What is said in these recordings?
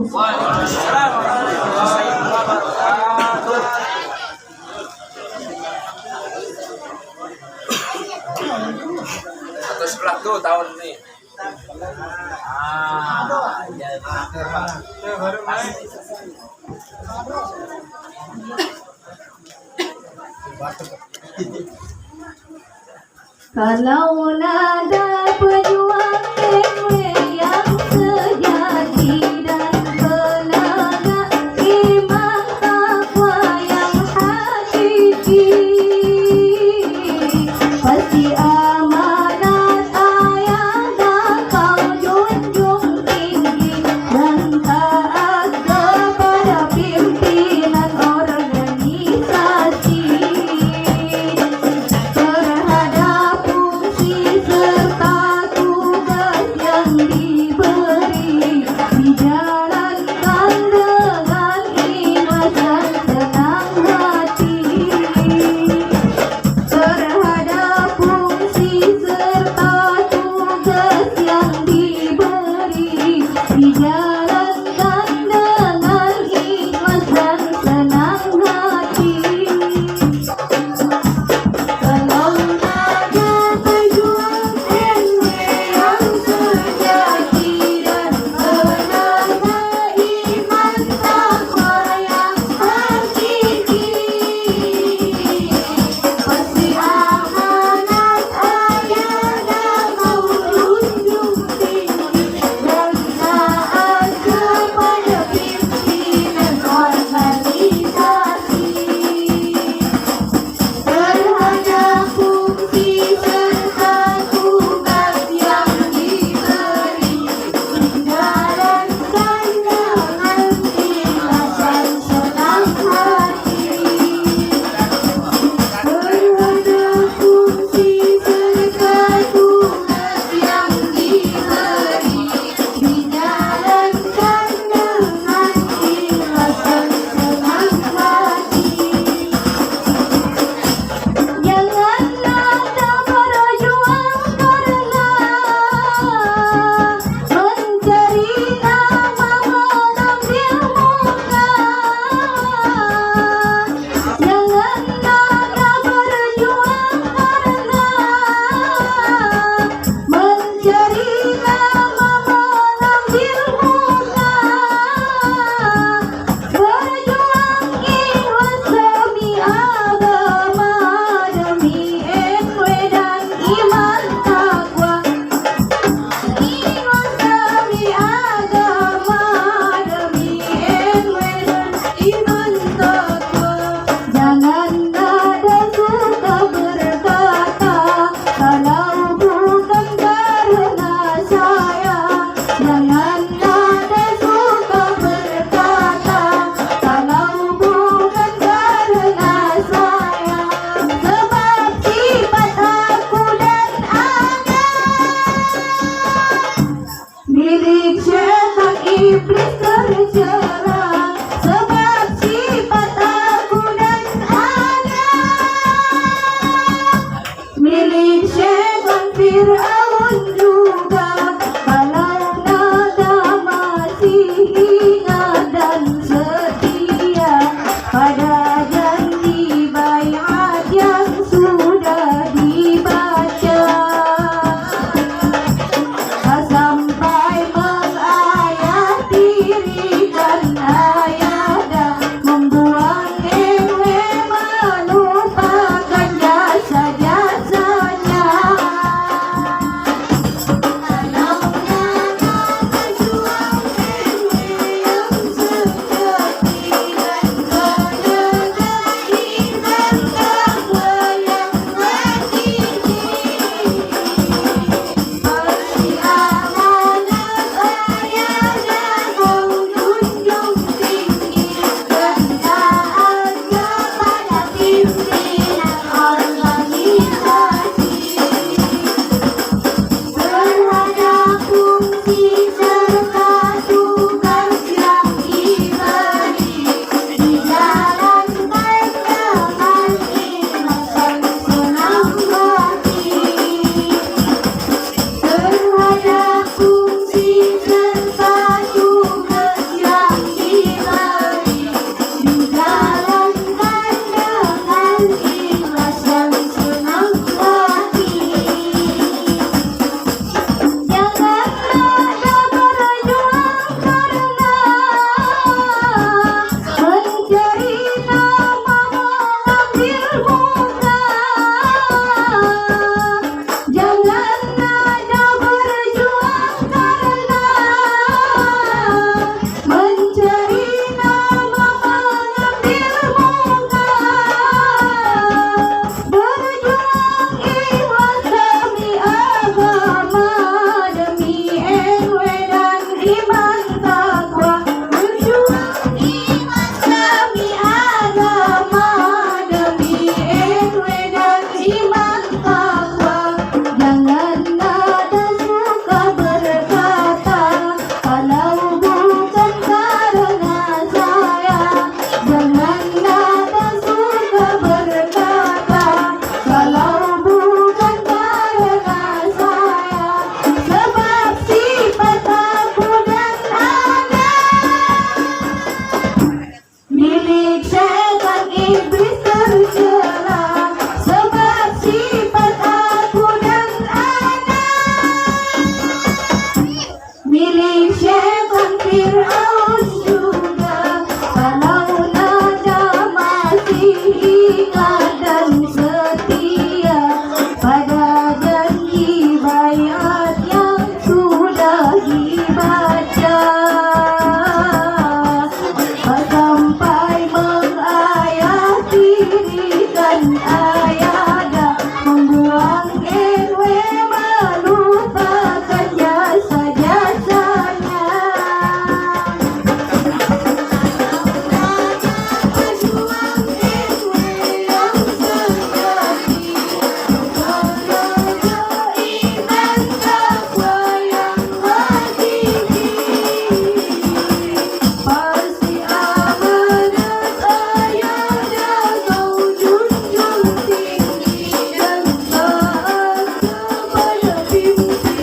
Waalaikumsalam warahmatullahi wabarakatuh. Atau sebelah tuh tahun ini. Ya terakhir Pak. Baru main. Kalau nada pejuang yang sejati dan tenaga iman takwa yang hakiki, pasti amanat ayat kau junjung tinggi dan taat kepada pimpinan organisasi. Terhadap fungsi serta tugas yang diberi, dijalankan dengan ikhlas dan senang hati. Terhadap fungsi serta tugas yang diberi, dijalankan dengan ikhlas dan senang hati. Kalau nada pejuang yang sejati dan tenaga iman takwa yang hakiki, pasti amanat ayat kau junjung tinggi dan taat kepada pimpinan organisasi. Terhadap fungsi serta tugas yang diberi, dijalankan dengan ikhlas dan senang hati. Terhadap fungsi serta tugas yang diberi, dijalankan dengan ikhlas dan senang hati. Janganlah tak berjuang karena mencari nama mengambil muka. Janganlah tak berjuang karena mencari nama mengambil muka. Berjuang ikhlas demi agama, demi etika dan iman takwa. Ikhlas demi agama, demi etika dan iman takwa. Jangan ada suka berkata kalau bukan karena saya. Jangan ada suka berkata kalau bukan karena saya. Sebab sifat aku dan Anda milik syaitan iblis tercerah. Sebab sifat aku dan Anda milik syaitan Fir'aun juga. Kalau nada masih ingat dan setia pada janji baiat yang sudah dibaca, sampai mengakhiri diri dan Fir'aun juga, walau nada masih ingat dan setia pada janji bayat yang sudah dibaca. Sampai mengayat dirikan ayada, membuang NW melupakan jasa-jasanya. Pejuang NW yang sejati, menjaga iman takwa yang hakiki. Pasti amanat ayahnya kau junjung tinggi, dan taat kepada pimpinan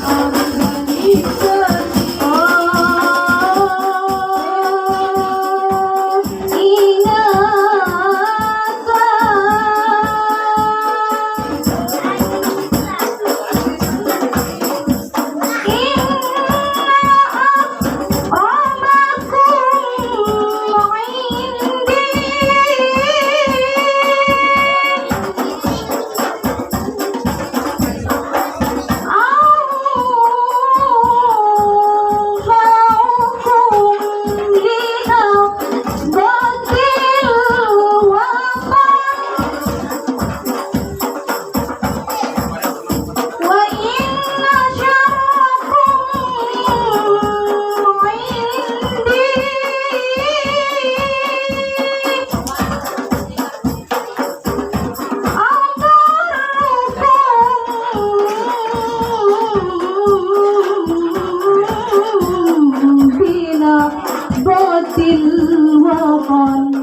organisasi. Batil wafan.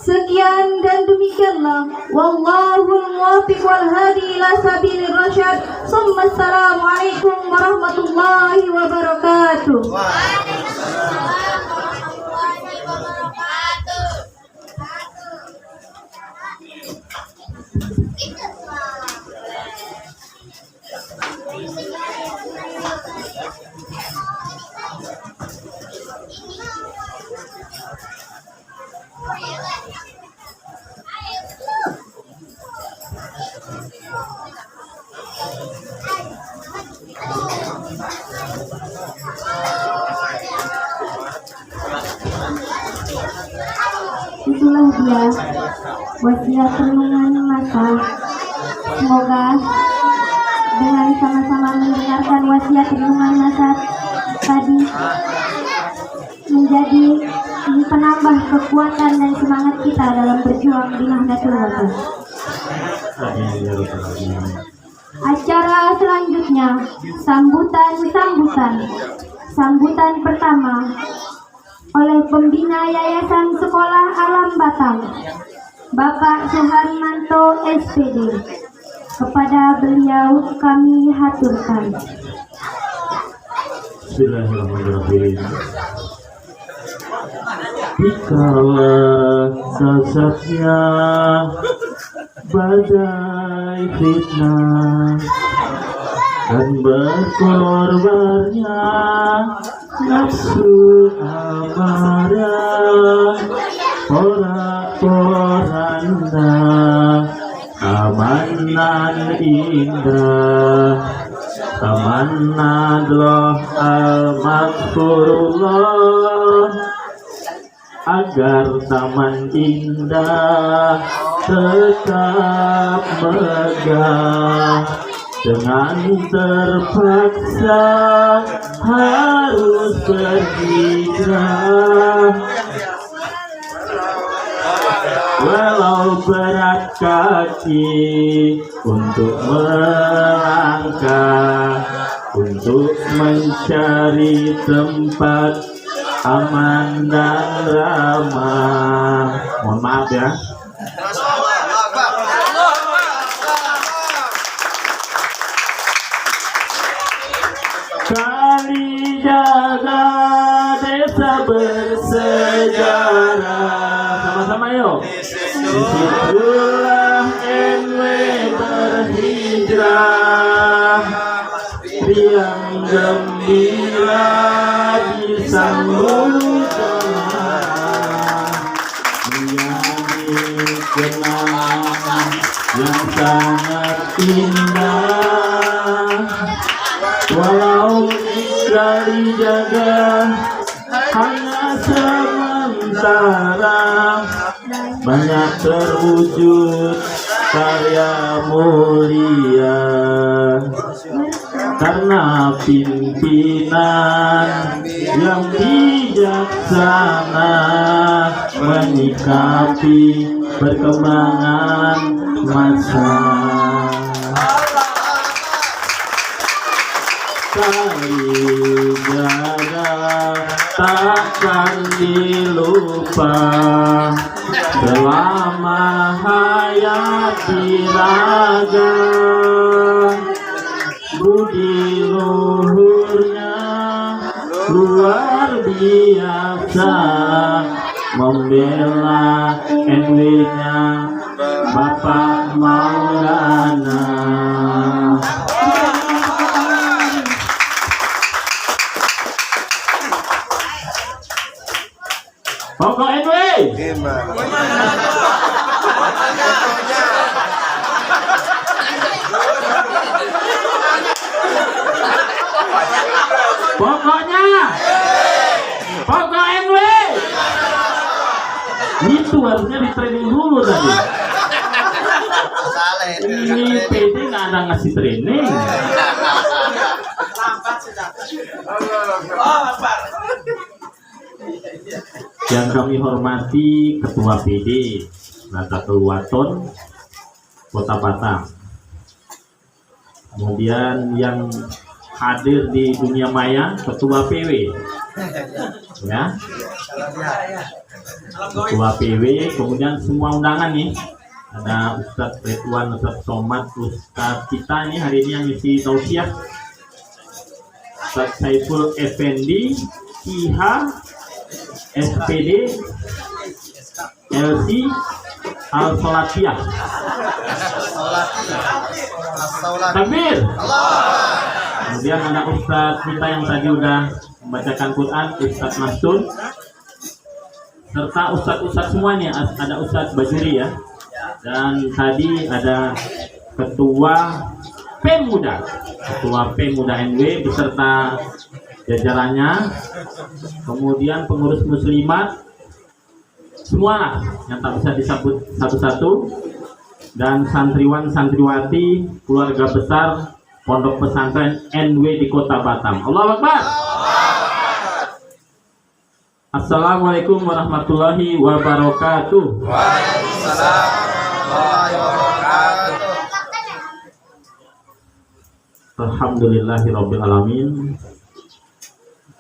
Sekian dan demikianlah. Wallahul muwaffiq wal hadi ila sabilir rasyad. Assalamualaikum warahmatullahi wabarakatuh. Itulah dia wasiat renungan masa. Semoga dengan sama-sama mendengarkan wasiat renungan masa tadi menjadi penambah kekuatan dan semangat kita dalam berjuang di Nahdlatul Ulama. Acara selanjutnya sambutan pertama oleh pembina Yayasan Sekolah Alam Batang, Bapak Suharmanto SPD. Kepada beliau kami haturkan. Bismillahirrahmanirrahim. Dikala dasarnya badai fitnah dan berkorbannya nafsu amarah, porak-poranda amanan indah, tamanadlah al-maghfurullah, agar taman indah tetap megah. Dengan terpaksa harus berhijrah, walau berat kaki untuk melangkah, untuk mencari tempat aman dan ramah. Mohon maaf ya. Kali jaga desa bersejarah, sama-sama yuk. Disitulah NW berhijrah, riang gembira disambut menjadi kenangan yang sangat indah. Walau kali jaga hanya sementara, banyak terwujud karya mulia karena pimpinan yang bijaksana menyikapi perkembangan masa. Kali jaga takkan dilupa selama hayat raga. Budi luhurnya luar biasa, membela NW-nya Bapak Maulana. Pokok NW. Pokoknya pokok NW itu harusnya di training dulu tadi. Ini PD nggak ada ngasih training. Yang kami hormati Ketua PD Nahdlatul Wathon Kota Batam, kemudian yang hadir di dunia maya Ketua PW, ya, Ketua PW, kemudian semua undangan nih, ada Ustadz Ridwan, Ustadz Somad, Ustadz kita ini hari ini yang isi tausiah, Ustadz Saiful Effendi, IHA, SPD, LC, Al-Salatiyah. Takbir. Kemudian ada Ustadz kita yang tadi udah membacakan Quran, Ustadz Mastur, serta Ustadz semuanya, ada Ustadz Bajuri ya. Dan tadi ada Ketua Pemuda NW beserta jajarannya, kemudian pengurus muslimat semua yang tak bisa disebut satu-satu, dan santriwan santriwati keluarga besar Pondok Pesantren NW di Kota Batam. Allahu Akbar. Assalamualaikum warahmatullahi wabarakatuh. Waalaikumsalam warahmatullahi wabarakatuh. Alhamdulillahirabbil alamin.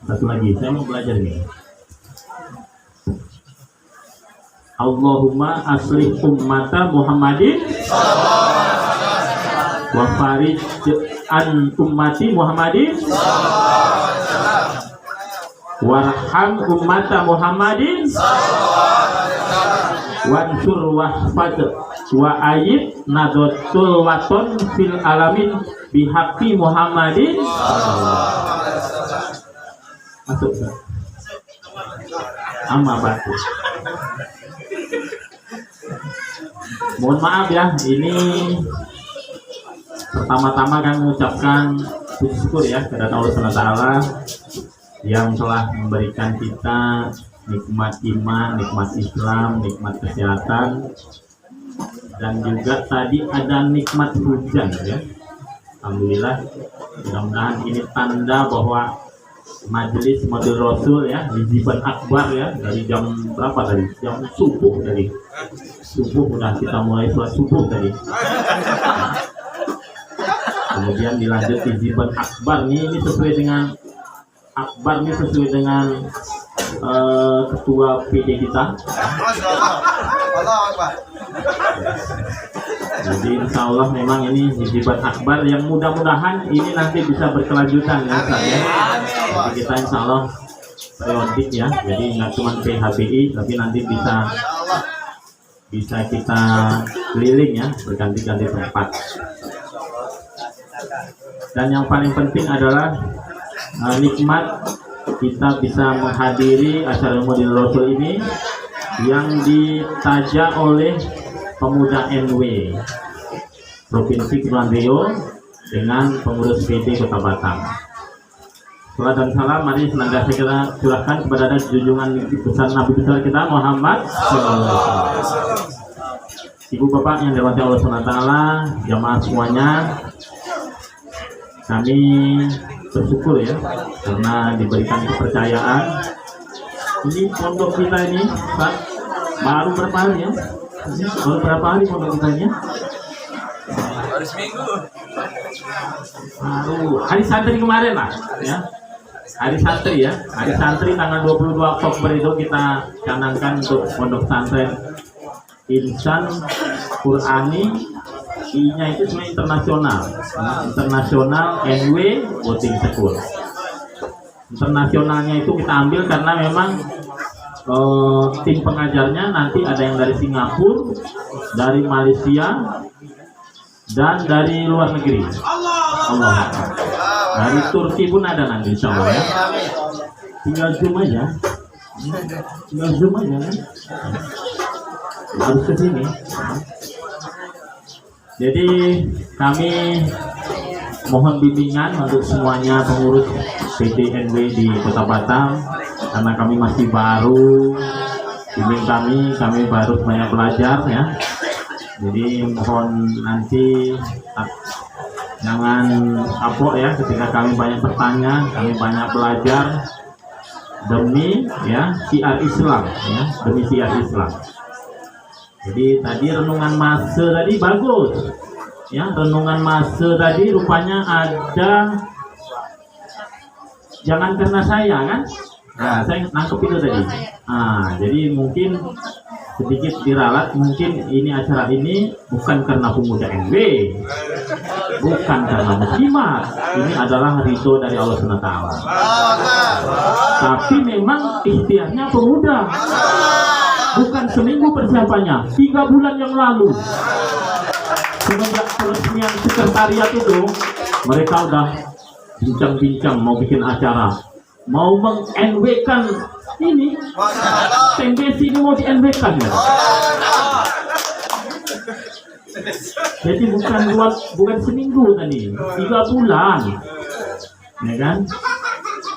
Satu lagi, saya mau belajar nih. Allahumma aslih ummata Muhammadin wa farij an ummati Muhammadin. warham ummata Muhammadin wansur wahfad wa ayib nadotul waton fil alamin bihaqi Muhammadin. Masuk sama batu. Mohon maaf ya, ini pertama-tama kan mengucapkan puji syukur ya kepada Allah SWT yang telah memberikan kita nikmat iman, nikmat Islam, nikmat kesehatan, dan juga tadi ada nikmat hujan ya. Alhamdulillah, mudah-mudahan ini tanda bahwa majelis Maulid Rasul ya, hijiban akbar ya, dari jam berapa tadi? Jam subuh tadi. Subuh udah kita mulai sholat subuh tadi. Kemudian dilanjut hijiban akbar nih, ini sesuai dengan akbar nih, sesuai dengan ketua PD kita. Jadi insya Allah memang ini hijiban akbar yang mudah-mudahan ini nanti bisa berkelanjutan ya Ustaz ya. Jadi kita insya Allah periodik ya, jadi nggak cuma PHBI tapi nanti bisa kita keliling ya, berganti-ganti tempat. Dan yang paling penting adalah nikmat kita bisa menghadiri acara Maulid Rasul ini yang ditaja oleh pemuda NW Provinsi Kepulauan Riau dengan pengurus PD Kota Batam. Salam dan salam mari senantiasa kita curahkan kepada junjungan besar Nabi besar kita Muhammad SAW. Ibu bapak yang dirahmati Allah SWT, jamaah semuanya, kami bersyukur ya karena diberikan kepercayaan. Ini pondok kita ini Pak, baru berapa hari ya? Baru berapa hari pondok kita ini? Baru seminggu. Baru hari santri kemarin lah ya. Hari santri ya, hari santri tanggal 22 Oktober itu kita canangkan untuk pondok pesantren Insan Qurani, I-nya itu sebenarnya internasional, internasional NW Boarding School. Internasionalnya itu kita ambil karena memang tim pengajarnya nanti ada yang dari Singapura, dari Malaysia, dan dari luar negeri. Allah. Dari Turki pun ada nanti insya Allah ya. Tinggal zoom aja. Tinggal zoom aja kan. Harus ke sini. Jadi kami mohon bimbingan untuk semuanya pengurus PDNW di Kota Batam karena kami masih baru. Bimbing kami baru banyak belajar ya. Jadi mohon nanti jangan kapok ya ketika kami banyak bertanya, kami banyak belajar demi ya syiar Islam ya, demi syiar Islam. Jadi tadi renungan masa tadi bagus ya, renungan masa tadi rupanya ada jangan karena saya kan. Nah, saya nangkep itu tadi. Nah, jadi mungkin sedikit diralat, mungkin ini acara ini bukan karena pemuda NW, bukan karena muslimat, ini adalah ridho dari Allah SWT. Tapi memang ikhtiarnya pemuda, bukan seminggu persiapannya, 3 bulan yang lalu. Semenjak peresmian sekretariat itu, mereka udah bincang-bincang mau bikin acara, mau meng-NW-kan ini, TMBC ini mau di-NW-kan ya. Jadi bukan seminggu tadi, 3 bulan, ya kan?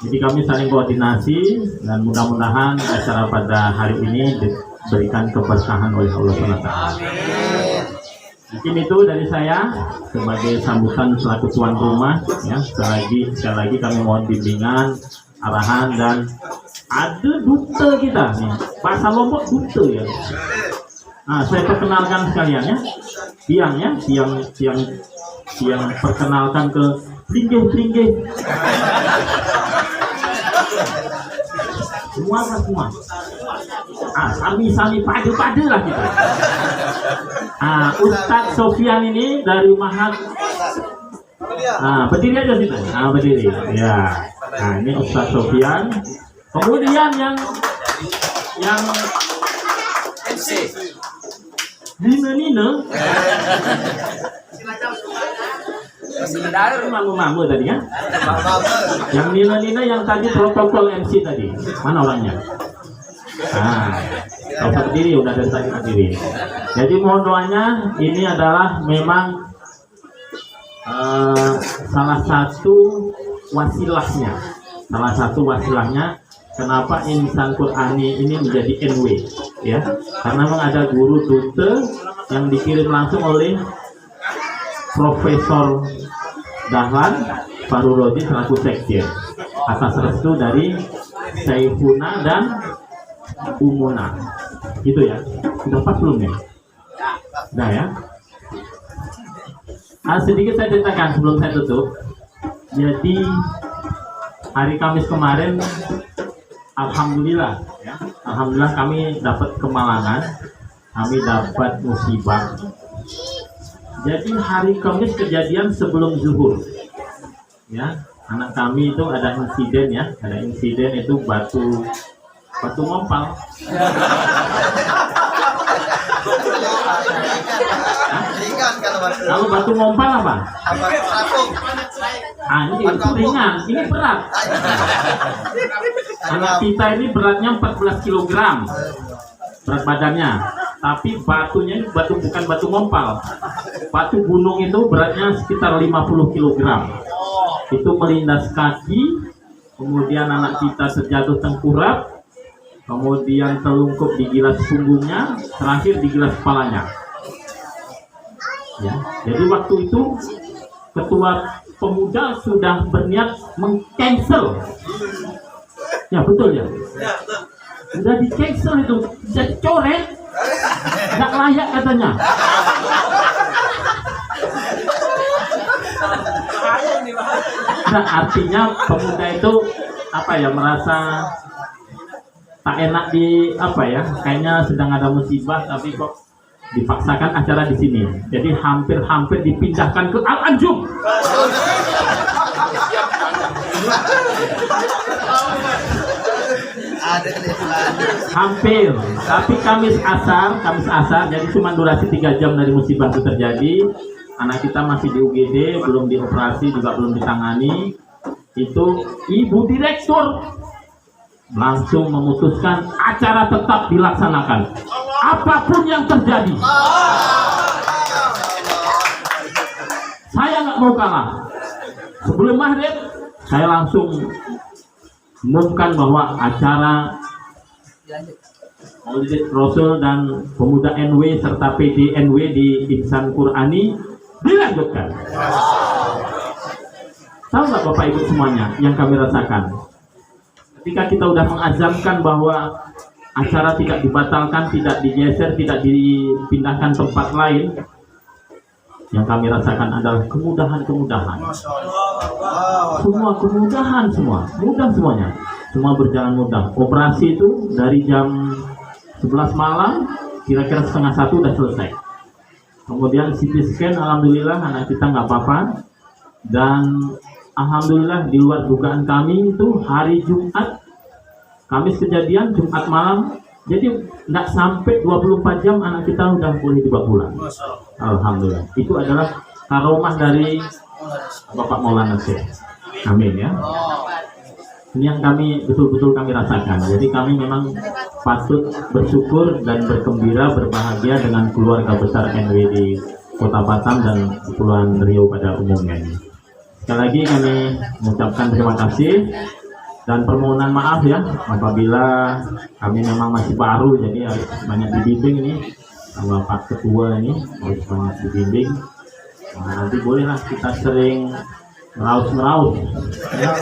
Jadi kami saling koordinasi dan mudah-mudahan acara pada hari ini diberikan keberkahan oleh Allah SWT. Mungkin itu dari saya sebagai sambutan selaku tuan rumah ya. Sekali lagi kami mohon bimbingan, arahan, dan ada duta kita nih, bahasa Lombok duta ya. Nah, saya perkenalkan sekalian ya, tiang perkenalkan ke Pringgih. Semua. Sami padu lah kita. Ustadz Sofian ini dari Mahat. Berdiri aja situ. Berdiri. Ya. Nah, ini Ustadz Sofian Kemudian yang MC. Nina Sebentar. mamu tadi kan? Yang Nina yang tadi protokol MC tadi, mana orangnya? Kalau berdiri udah dari tadi berdiri. Jadi mohon doanya, ini adalah memang salah satu wasilahnya. Kenapa Insan Qur'ani ini menjadi NW, ya? Karena memang ada guru tute yang dikirim langsung oleh Profesor Dahlan Farurodi selaku sekjen atas restu dari Saifuna dan Umuna, gitu ya. Sudah pas belum ya? Nah ya. Sedikit saya ceritakan sebelum saya tutup. Jadi hari Kamis kemarin, alhamdulillah, ya, alhamdulillah kami dapat kemalangan, kami dapat musibah. Jadi hari Kamis kejadian sebelum zuhur, ya, anak kami itu ada insiden ya, itu batu mompal. Kalau batu mompal apa? Ini itu ringan, ini berat. Anak kita ini beratnya 14 kg berat badannya, tapi batunya bukan batu mompal. Batu gunung itu beratnya sekitar 50 kg. Itu melindas kaki, kemudian anak kita terjatuh tengkurap, kemudian terlungkup di gilas punggungnya, terakhir di gilas kepalanya. Ya, jadi waktu itu ketua pemuda sudah berniat meng-cancel. Ya betul ya. Sudah di-cancel itu, bisa dicoret, nggak layak katanya. Nah, artinya pemuda itu apa ya, merasa tak enak di apa ya, kayaknya sedang ada musibah tapi kok dipaksakan acara di sini. Jadi hampir dipindahkan ke Al-Anjum. Hampir, tapi Kamis asar, jadi cuma durasi 3 jam dari musibah itu terjadi. Anak kita masih di UGD, belum dioperasi, juga belum ditangani. Itu Ibu Direktur langsung memutuskan acara tetap dilaksanakan, apapun yang terjadi. Saya nggak mau kalah. Sebelum maghrib, saya langsung umumkan bahwa acara Maulid Rasul dan Pemuda NW serta PD NW di Insan Qur'ani dilanjutkan. Tahu nggak Bapak Ibu semuanya yang kami rasakan? Ketika kita sudah mengazamkan bahwa acara tidak dibatalkan, tidak digeser, tidak dipindahkan tempat lain, yang kami rasakan adalah kemudahan-kemudahan. Semua kemudahan, mudah semuanya. Semua berjalan mudah. Operasi itu dari jam 11 malam, kira-kira setengah 1 sudah selesai. Kemudian CT scan, alhamdulillah anak kita nggak apa-apa. Dan alhamdulillah di luar dugaan kami itu hari Jumat, Kamis kejadian Jumat malam, jadi nggak sampai 24 jam anak kita udah boleh dibawa pulang. Alhamdulillah. Itu adalah karomah dari Bapak Maulana Syekh. Amin ya. Ini yang kami betul-betul kami rasakan. Jadi kami memang patut bersyukur dan bergembira, berbahagia dengan keluarga besar NW di Kota Batam dan Kepulauan Riau pada umumnya ini. Sekali lagi kami mengucapkan terima kasih dan permohonan maaf ya apabila kami memang masih baru, jadi harus banyak dibimbing ini sama Pak Ketua ini, harus banyak dibimbing. Nah, nanti bolehlah kita sering meraus ya.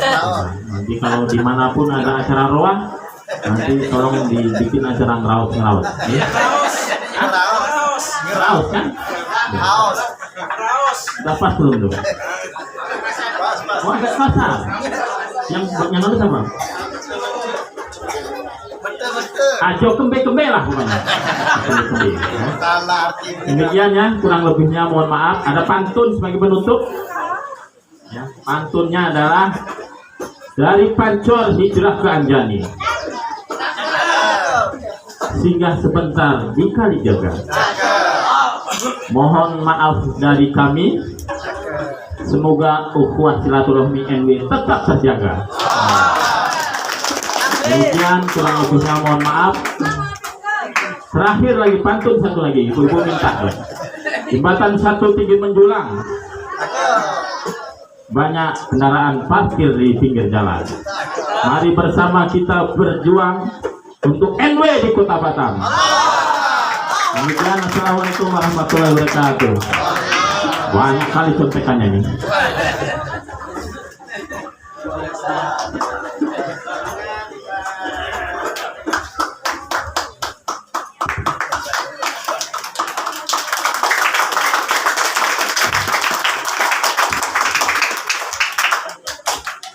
Nanti kalau dimanapun ada acara roah, nanti tolong dibikin acara ngeraus ya. Ngeraus kan? Udah pas belum tuh? Oh, agak kasar. Yang itu sama? Ajo kembe lah pokoknya. Kembe. Demikian ya, kurang lebihnya mohon maaf. Ada pantun sebagai penutup. Ya, pantunnya adalah dari Pancor hijrah ke Anjani, singgah sebentar di Kalijaga. Mohon maaf dari kami. Semoga ukhuwah silaturahmi NW tetap terjaga. Kemudian kurang lebihnya mohon maaf. Terakhir lagi pantun satu lagi, ibu-ibu minta. Jembatan 1 tinggi menjulang. Banyak kendaraan parkir di pinggir jalan. Mari bersama kita berjuang untuk NW di Kota Batam. Demikian, assalamualaikum warahmatullahi wabarakatuh. Banyak kali contekannya nih.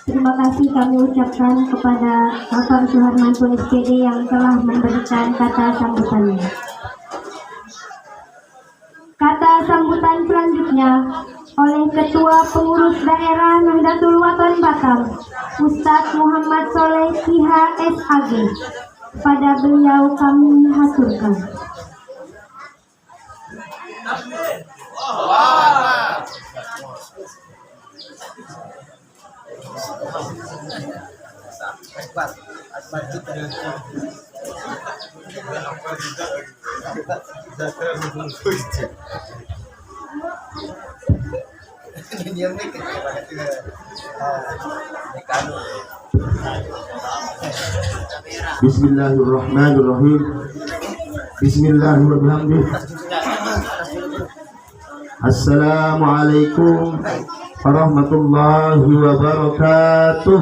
Terima kasih kami ucapkan kepada Bapak Suharmanto SPD yang telah memberikan kata sambutannya. Kata sambutan selanjutnya oleh Ketua Pengurus Daerah Nahdlatul Wathon Batam, Ustadz Muhammad Soleh KH.SAG. Pada beliau kami haturkan. Bismillahirrahmanirrahim. Bismillahirrahmanirrahim. Assalamualaikum warahmatullahi wabarakatuh.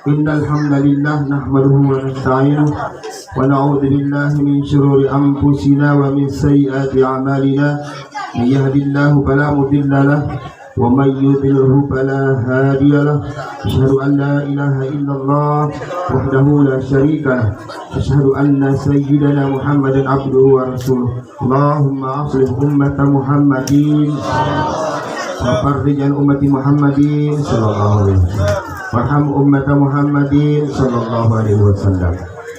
Innal hamdalillah nahmaduhu wa nasta'inuhu wa na'udzu billahi min shururi anfusina wa min sayyiati a'malina. May yahdihillahu fala mudilla lahu wa may yudlilhu fala hadiya lahu. Asyhadu an la ilaha illallah wahdahu la syarika lahu. Asyhadu anna sayyidana Muhammadan abduhu wa rasuluh. Allahumma aslih ummata Muhammadin wa farrij an ummati Muhammadin sallallahu alaihi wasallam. Warham ummata Muhammadin sallallahu alaihi wasallam.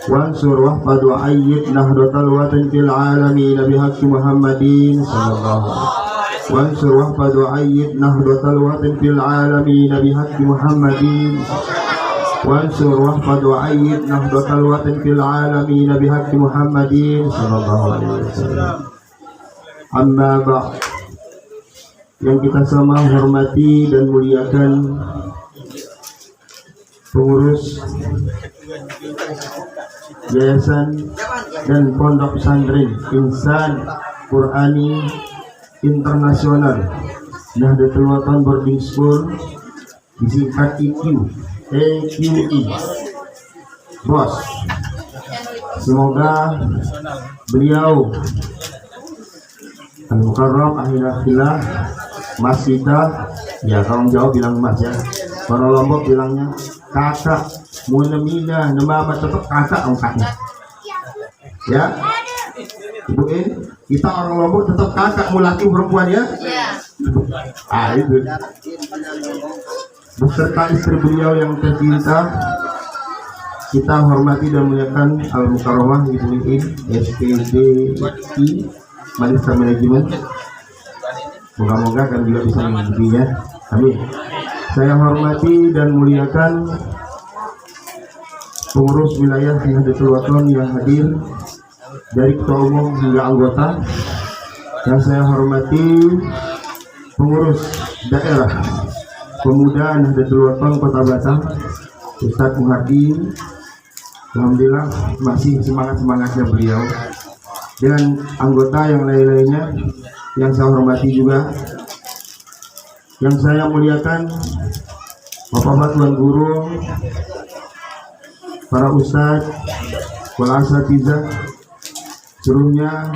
Wansur wahfad wa ayyid nahdlatal watan fil alamin bihaqqi Muhammadin sallallahu alaihi wasallam. Wansur wahfad wa ayyid nahdlatal watan fil alamin bihaqqi Muhammadin. Wansur wahfad wa ayyid nahdlatal watan fil alamin bihaqqi Muhammadin sallallahu alaihi wasallam. Amma ba'd. Yang kita sama hormati dan muliakan pengurus Yayasan dan Pondok Pesantren Insan Qurani Internasional Nahdlatul Wathon Boarding School, disingkat EQI, Bos. Semoga beliau Al-Mukarram akhirah Mas kita, ya kalau jauh bilang Mas ya, orang Lombok bilangnya kakak, mulemina nama tetap kakak angkatnya ya. Ibu kita orang Lombok tetap kakak, mau laki perempuan ya. Itu beserta istri beliau yang tercinta, kita hormati dan muliakan Al-Mukarramah Ibu SPDI Malaysia Manajemen. Moga-moga kan juga bisa mengikuti ya. Amin. Saya hormati dan muliakan pengurus wilayah Nahdlatul Wathon yang hadir dari ketua umum hingga anggota. Yang saya hormati pengurus daerah pemuda Nahdlatul Wathon Kota Batam, Ustadz Muhadi. Alhamdulillah masih semangat-semangatnya beliau. Dan anggota yang lain-lainnya yang saya hormati juga. Yang saya muliakan Bapak Tuan Guru, para ustadz, wal asatizah, seluruhnya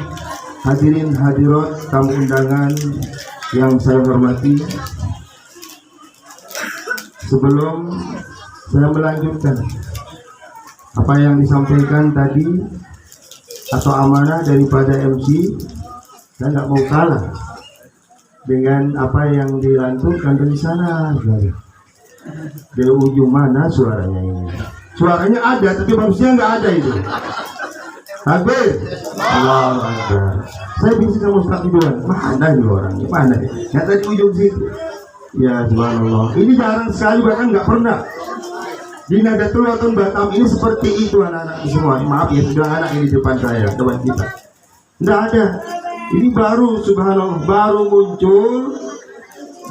hadirin hadirat tamu undangan yang saya hormati. Sebelum saya melanjutkan apa yang disampaikan tadi atau amanah daripada MC, saya tidak mau kalah dengan apa yang dilantunkan dari sana. Dari ujung mana suaranya ini? Suaranya ada, tapi manusia nggak ada itu. Takbir. Allahu Akbar. Saya bisa sama Ustaz Ridwan. Mana nih orangnya? Mana nih? Yang tadi ujung situ. Ya subhanallah. Ini jarang sekali, bahkan nggak pernah. Di Nahdlatul Wathon Batam ini seperti itu anak-anak semua. Maaf ya, sudah anak ini di depan saya, depan kita. Nggak ada. Ini baru subhanallah, baru muncul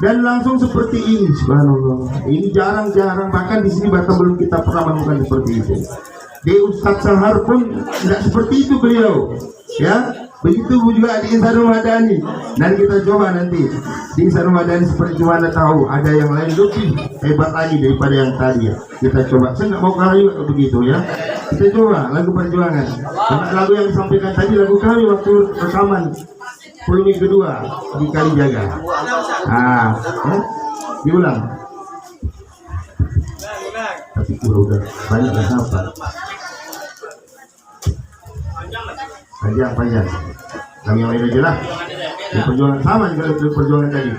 dan langsung seperti ini subhanallah. Ini jarang-jarang, bahkan di sini Batam belum kita pernah menemukan seperti itu. Di Ustadz Sahar pun tidak seperti itu beliau, ya. Begitu juga di Insanul Madani. Dan kita coba nanti di Insanul Madani seperti mana tahu ada yang lain lebih hebat lagi daripada yang tadi ya. Kita coba. Saya nggak mau kalah juga begitu ya. Kita coba lagu perjuangan. Karena lagu yang disampaikan tadi lagu kami waktu rekaman volume kedua di Kalijaga. Diulang. Tapi udah banyak yang hafal. Panjang. Kami yang lain aja lah. Di perjuangan sama juga di perjuangan tadi.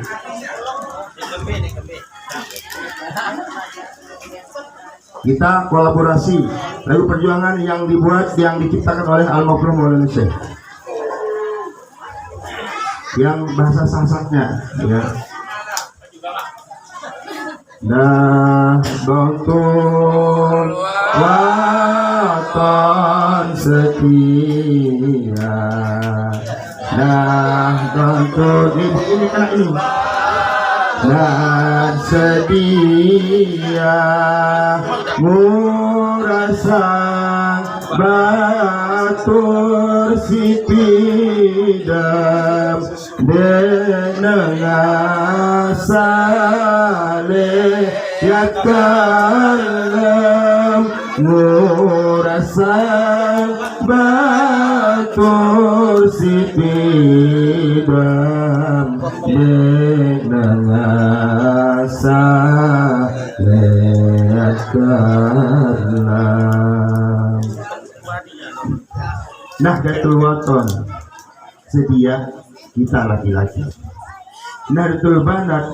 Kita kolaborasi lagu perjuangan yang dibuat, yang diciptakan oleh Al-Mafruh Maulana Syekh. Yang bahasa Sangsaknya, ya. Nahdlatul Wathon setia, Nahdlatul ini kena ini. Dan sedia murasang batur sipidam denenga saleh yakalem murasang batur sipidam denenga saleh yakalem. Nahdlatul Wathon setia kita laki-laki. Nahdlatul Banat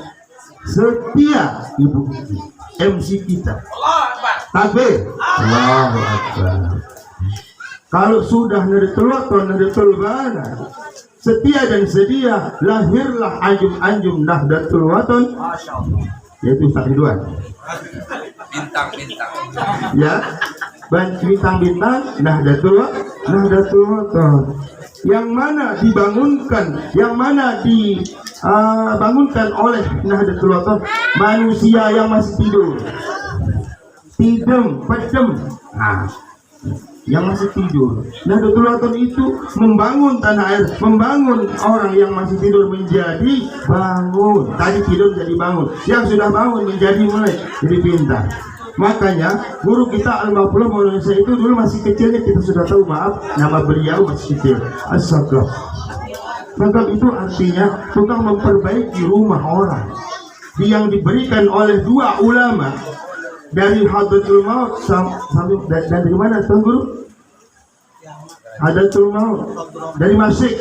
setia ibu kita, MC kita. Takbir. Allahu Akbar. Kalau sudah Nahdlatul Wathon, Nahdlatul Banat setia dan sedia, lahirlah anjum-anjum Nahdlatul Wathon, yaitu Ustaz Ridwan. Bintang-bintang. Ya, bintang-bintang Nahdlatul Wathon. Yang mana dibangunkan, yang mana dibangunkan oleh Nahdlatul Wathon manusia yang masih tidur, pedem, yang masih tidur. Nahdlatul Wathon itu membangun tanah air, membangun orang yang masih tidur menjadi bangun. Tadi tidur jadi bangun, yang sudah bangun menjadi melek, jadi pintar. Makanya guru kita Al-Mafruh Maulana Syekh itu dulu masih kecilnya kita sudah tahu, maaf, nama beliau masih kecil, As-Sagaf. Sagaf itu artinya tukang memperbaiki rumah orang, yang diberikan oleh dua ulama dari Hadratul Maut sampai dari mana tuan guru? Hadratul Maut dari Masyik.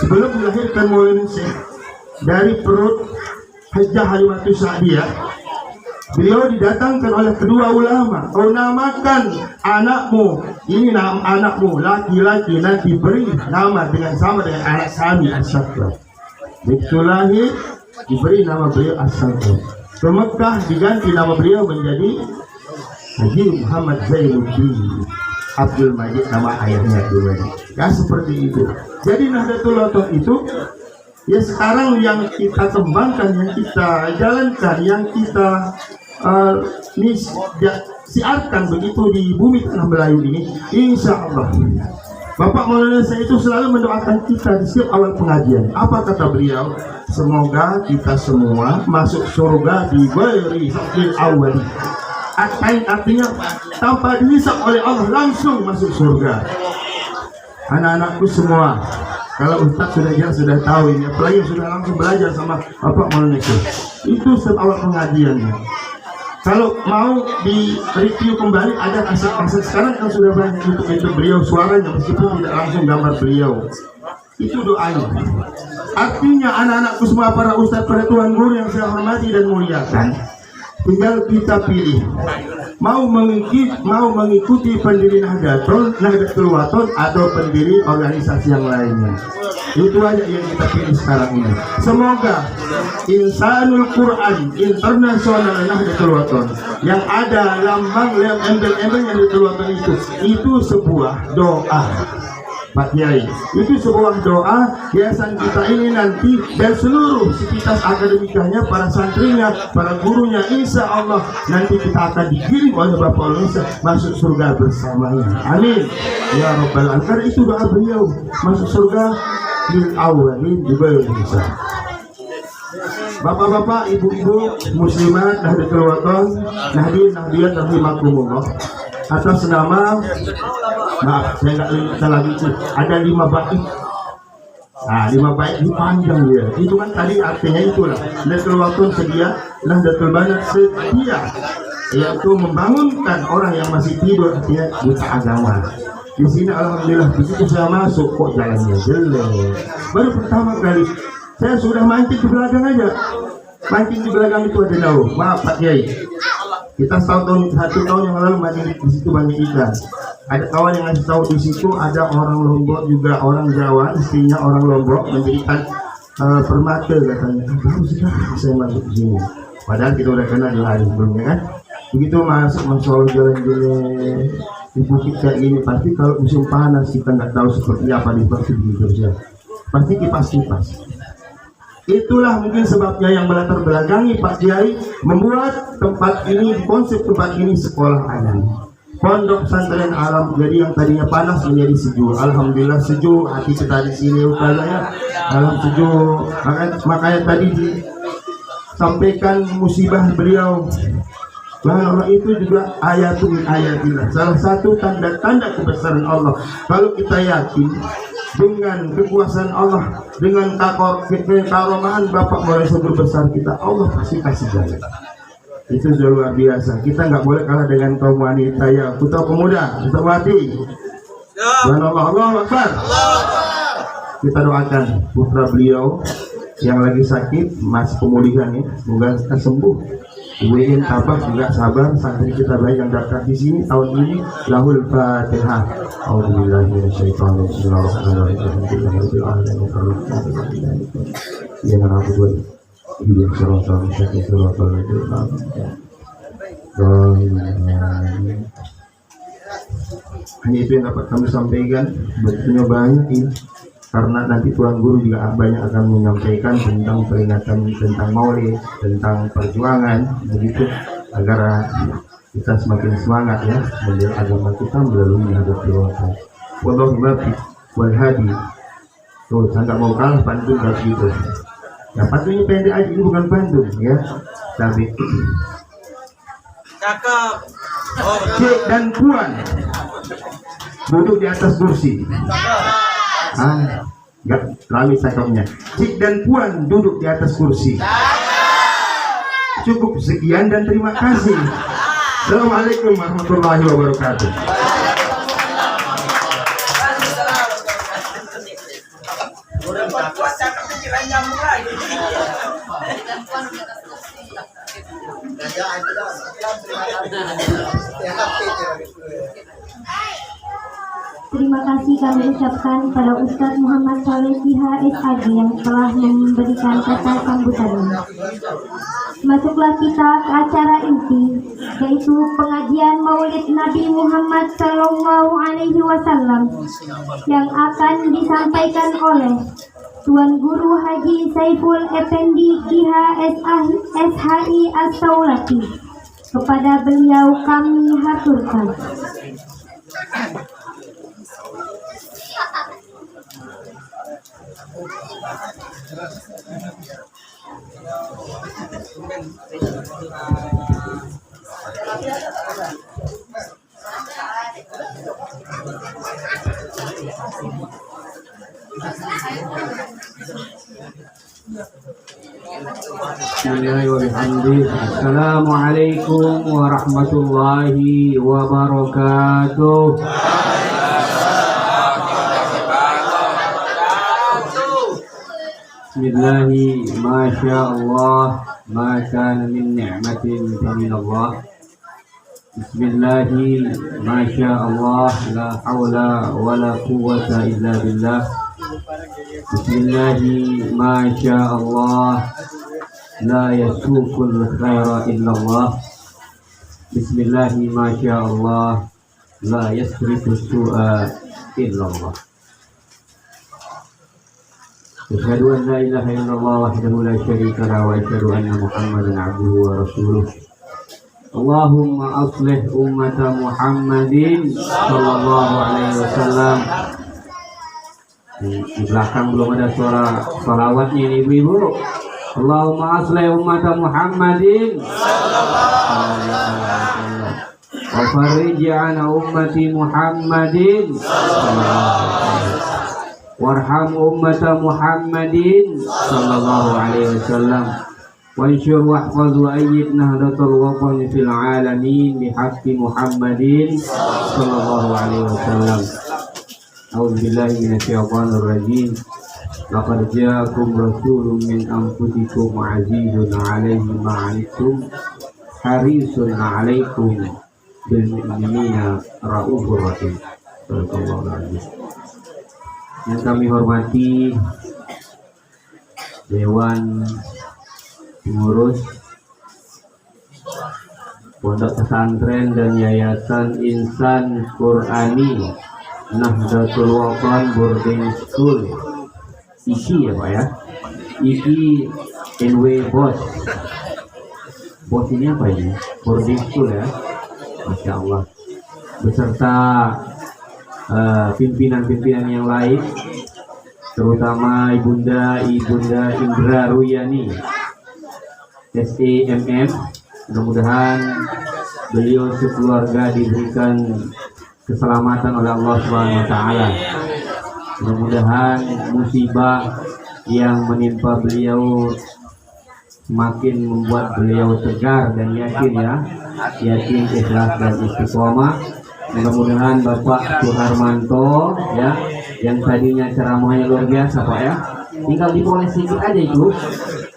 Sebelum dilahirkan Maulana Syekh dari perut Hajjah Halimatus Sa'diyah, beliau didatangkan oleh kedua ulama. Kau namakan anakmu, ini nama anakmu laki-laki, nanti beri nama dengan sama dengan anak kami As-Sagaf. Begitu lahir diberi nama beliau As-Sagaf. Ke Mekah diganti nama beliau menjadi Haji Muhammad Zainuddin Abdul Majid, nama ayahnya dulu. Ya seperti itu. Jadi Nahdlatul Wathon itu ya sekarang yang kita kembangkan, yang kita jalankan, yang kita siarkan begitu di bumi tanah Melayu ini, insya Allah. Bapak Maulana Syekh itu selalu mendoakan kita di setiap awal pengajian. Apa kata beliau? Semoga kita semua masuk surga di ghairi hisabin awwali. Artinya tanpa dihisab oleh Allah langsung masuk surga. Anak-anakku semua, kalau Ustaz sudah tahu ini, apalagi yang sudah langsung belajar sama Bapak Maulana Syekh, itu setiap awal pengajiannya. Kalau mau di review kembali ada kaset-kaset sekarang kan sudah banyak untuk itu beliau suaranya, meskipun tidak langsung gambar beliau. Itu doanya. Artinya anak-anakku semua, para ustadz, para tuan guru yang saya hormati dan muliakan, tinggal kita pilih mau mengikuti pendiri Nahdlatul Wathon atau pendiri organisasi yang lainnya. Itu aja yang kita pilih sekarang ini. Semoga Insanul Quran Internasional Nahdlatul Wathon yang ada lambang embel-embel Nahdlatul Wathon itu sebuah doa, Pak Kiai, itu sebuah doa. Yayasan kita ini nanti dan seluruh sivitas akademikanya, para santrinya, para gurunya, insya Allah nanti kita akan dikirim oleh Bapak Indonesia masuk surga bersamanya. Amin ya Rabbal Alamin. Karena itu doa beliau, masuk surga lil awalin juga Indonesia. Bapak-bapak, ibu-ibu muslimat Nahdlatul Wathon, nahdiyat rahimakumullah, atas nama, maaf saya nggak lihat lagi itu, ada 5 bait. Nah, 5 bait ini panjang ya. Itu kan tadi artinya itulah Nahdlatul Wathon sedia, Nahdlatul Banat sedia, yaitu membangunkan orang yang masih tidur, artinya buta agama. Di sini alhamdulillah begitu saya masuk kok jalannya jelek. Baru pertama kali saya sudah mancing di belakang aja. Mancing di belakang itu ada daun. Maaf Pak Kiai, kita 1 tahun yang lalu mancing di situ banyak ikan. Ada kawan yang ngasih tahu di situ ada orang Lombok juga, orang Jawa, istrinya orang Lombok menjadikan permata katanya. Baru sekarang saya masuk di sini. Padahal kita udah kenal di hari sebelumnya kan. Begitu masuk masalah jalan-jalan di bukit kayak gini, pasti kalau musim panas kita nggak tahu seperti apa di Indonesia. Pasti kipas-kipas. Itulah mungkin sebabnya yang melatar belakangi Pak Kiai membuat tempat ini, konsep tempat ini sekolah alam, pondok pesantren alam. Jadi yang tadinya panas menjadi sejuk. Alhamdulillah sejuk hati kita di sini ustaznya. Alam sejuk. Makanya tadi disampaikan musibah beliau. Bahwa itu juga ayatun ayatillah, salah satu tanda-tanda kebesaran Allah. Kalau kita yakin dengan kekuasaan Allah, dengan karomahan Bapak mulai sebelum besar kita, Allah pasti kasih jalan. Itu sudah luar biasa. Kita nggak boleh kalah dengan kaum wanita ya, putra pemuda, putrawati. Allah Akbar. Kita doakan putra beliau yang lagi sakit, masih pemulihan ya, semoga sembuh. Ibu tabah juga sabar, santri kita baik yang daftar di sini tahun ini. Lahul Fatihah. A'udzubillahi minasyaitonir rajim. Ya Rabbul Alamin. Hanya itu yang dapat kami sampaikan. Bentuknya banyak ini, karena nanti tuan guru juga banyak akan menyampaikan tentang peringatan tentang maulid, tentang perjuangan, begitu agar kita semakin semangat ya membela agama kita melalui Nahdlatul Wathon. Wallahu muwaffiq wal hadi. Tuh, saya nggak mau kalah pantun harus gitu. Ya pantunnya pendek aja, ini bukan pantun ya, tapi Cakep. Cik dan Puan duduk di atas kursi. Enggak lami cakapnya. Cik dan Puan duduk di atas kursi. Cukup sekian dan terima kasih. Assalamualaikum warahmatullahi wabarakatuh. Terima kasih kami ucapkan pada Ustadz Muhammad Saleh SAG yang telah memberikan kata sambutannya. Masuklah kita ke acara inti, yaitu pengajian Maulid Nabi Muhammad SAW yang akan disampaikan oleh Tuan Guru Haji Saiful Effendi KHSHI As-Saulati. Kepada beliau kami haturkan. Assalamualaikum warahmatullahi wabarakatuh. Bismillahi masya Allah ma kana min ni'matin famin Allah. Bismillahi masya Allah la hawla wa la quwwata illa billah. Bismillahi masya Allah la yasukul khaira illa Allah. Bismillahi masya Allah la yasrifu su'a illa Allah. Asyhadu an la ilaha illallah wahdahu la syarika lahu wa asyhadu anna Muhammadan abduhu wa rasuluh. Allahumma aslih ummata Muhammadin sallallahu alaihi wasallam. Di belakang belum ada suara salawatnya ini ibu-ibu. Allahumma aslih ummata Muhammadin sallallahu alaihi wasallam. Wa farij 'an ummati Muhammadin sallallahu alaihi wasallam. Warham ummata Muhammadin sallallahu alaihi wasallam. Wansyur wahfaz wa ayyid nahdatul watan fil alamin bihaqqi Muhammadin sallallahu alaihi wasallam. A'udzu billahi minasyaitonir rajim. Laqad ja'akum rasulun min anfusikum 'azizun 'alaihi ma 'anittum harisun 'alaikum bil mu'minina raufur rahim. Sallallahu alaihi wasallam. Yang kami hormati Dewan Pengurus Pondok Pesantren dan Yayasan Insan Qur'ani Nahdlatul Watan Boarding School IKI ya Pak ya, IKI NW Bos. Bos ini apa ini? Boarding School ya, Masya Allah. Beserta pimpinan-pimpinan yang lain, terutama Ibunda Indra Ruyani SEMM. Mudah-mudahan beliau sekeluarga diberikan keselamatan oleh Allah Subhanahu wa taala. Mudah-mudahan musibah yang menimpa beliau semakin membuat beliau tegar dan yakin ikhlas dan istiqomah. Mudah-mudahan Bapak Suharmanto ya, yang tadinya ceramahnya luar biasa Pak ya, tinggal dipoles sedikit aja itu,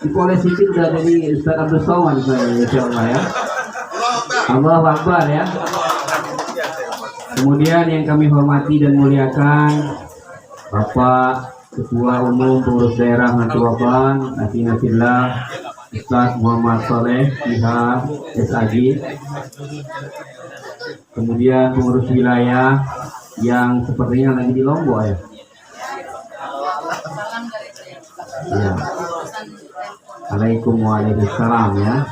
dipoles sedikit udah jadi Ustaz Abdul Somad insyaallah ya. Allahu Akbar ya. Kemudian yang kami hormati dan muliakan Bapak Ketua Umum Pengurus Daerah Nahdlatul Watan Nasinafillah Ustaz Muhammad Saleh Shihab SAG. Kemudian pengurus wilayah yang sepertinya lagi di Lombok ya. Ya. Waalaikumsalam ya.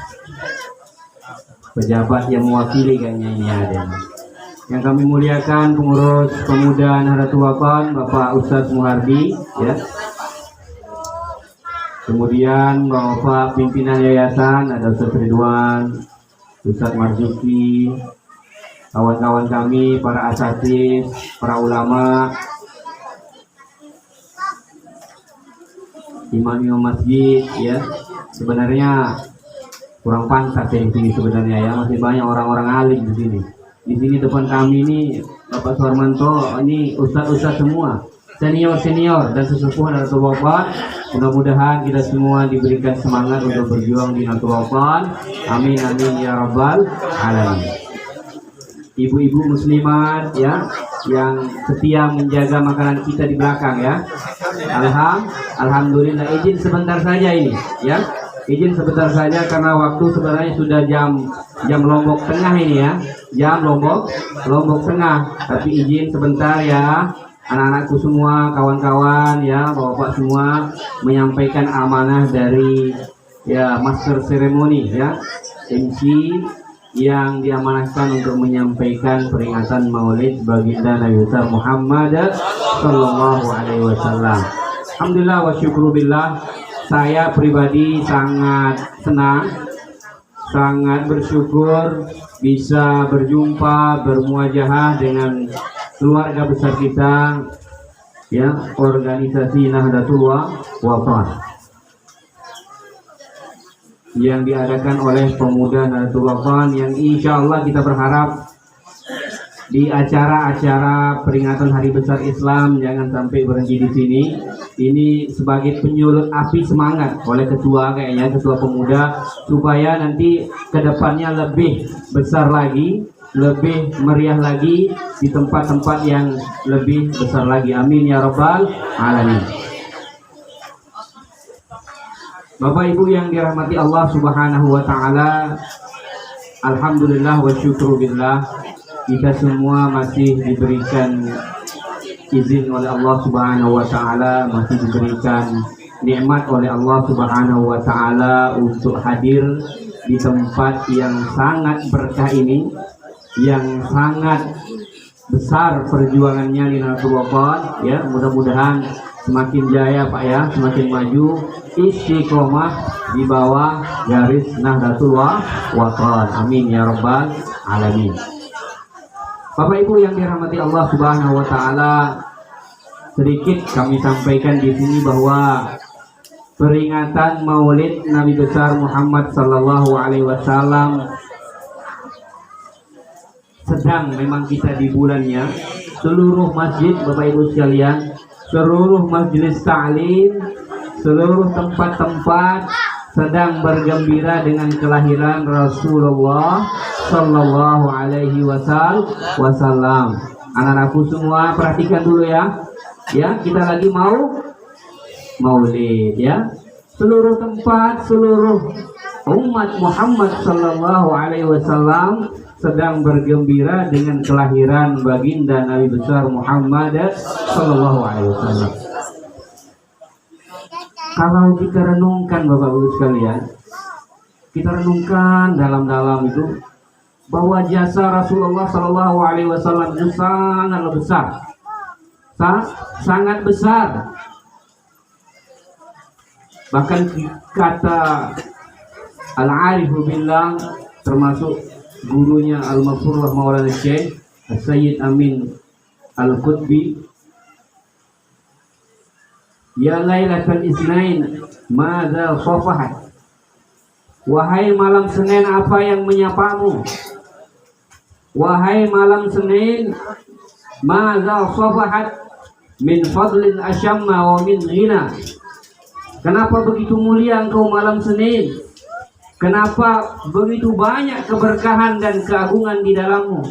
Pejabat yang mewakili kayaknya ini ada. Yang kami muliakan pengurus pemuda Nahdlatul Watan Bapak Ustadz Muhardi ya. Kemudian Bapak pimpinan yayasan ada Ustadz Ridwan, Ustadz Marzuki, kawan-kawan kami, para asatidz, para ulama, imam-imam masjid ya. Sebenarnya kurang pantas ya di sini sebenarnya ya, masih banyak orang-orang alim di sini. Di sini depan kami ini Bapak Suharmanto, ini ustaz-ustaz semua, senior-senior dan sesepuh Nahdlatul Watan. Mudah-mudahan kita semua diberikan semangat untuk berjuang di Nahdlatul Watan. Amin amin ya rabbal alamin. Ibu-ibu muslimat ya, yang setia menjaga makanan kita di belakang ya. Alhamdulillah. Izin sebentar saja ini ya, izin sebentar saja karena waktu sebenarnya sudah jam Lombok Tengah ini ya, jam Lombok Tengah. Tapi izin sebentar ya, anak-anakku semua, kawan-kawan ya, bapak semua, menyampaikan amanah dari ya master seremoni ya, MC yang diamanahkan untuk menyampaikan peringatan Maulid baginda Nabi besar Muhammad sallallahu alaihi wasallam. Alhamdulillah wa syukurillah, saya pribadi sangat senang, sangat bersyukur bisa berjumpa, bermuajahah dengan keluarga besar kita ya, organisasi Nahdlatul Watan yang diadakan oleh pemuda Nahdlatul Watan, yang insya Allah kita berharap di acara-acara peringatan Hari Besar Islam jangan sampai berhenti di sini. Ini sebagai penyulut api semangat oleh ketua, kayaknya ketua pemuda, supaya nanti kedepannya lebih besar lagi, lebih meriah lagi di tempat-tempat yang lebih besar lagi. Amin ya rabbal alamin. Bapak Ibu yang dirahmati Allah Subhanahu wa taala, alhamdulillah wa syukurillah, kita semua masih diberikan izin oleh Allah Subhanahu wa taala, masih diberikan nikmat oleh Allah Subhanahu wa taala untuk hadir di tempat yang sangat berkah ini, yang sangat besar perjuangannya di Nahdlatul Wathon, ya. Mudah-mudahan semakin jaya Pak ya, semakin maju, istiqomah di bawah garis Nahdlatul Wathon. Amin ya rabbal alamin. Bapak Ibu yang dirahmati Allah Subhanahu wa taala, sedikit kami sampaikan di sini bahwa peringatan Maulid Nabi besar Muhammad sallallahu alaihi wasallam sedang, memang kita di bulannya, seluruh masjid Bapak Ibu sekalian, seluruh majelis ta'lim, seluruh tempat-tempat sedang bergembira dengan kelahiran Rasulullah sallallahu alaihi wasallam. Anak-anakku semua perhatikan dulu ya. Ya, kita lagi mau Maulid ya. Seluruh tempat, seluruh umat Muhammad sallallahu alaihi wasallam sedang bergembira dengan kelahiran baginda Nabi besar Muhammad sallallahu alaihi wasallam. Kalau kita renungkan Bapak-Ibu sekalian, kita renungkan dalam-dalam itu bahwa jasa Rasulullah sallallahu alaihi wasallam itu sangat besar. Sangat besar. Bahkan kata Al-Arif Billah, termasuk gurunya Al-Maghfurullah Maulana Syekh Sayyid Amin Al-Qutbi, ya Lailatul Isnain madza safahat, wahai malam Senin apa yang menyapamu, wahai malam Senin madza safahat min fadlin asyamma wa min ghina. Kenapa begitu mulia engkau malam Senin? Kenapa begitu banyak keberkahan dan keagungan di dalammu?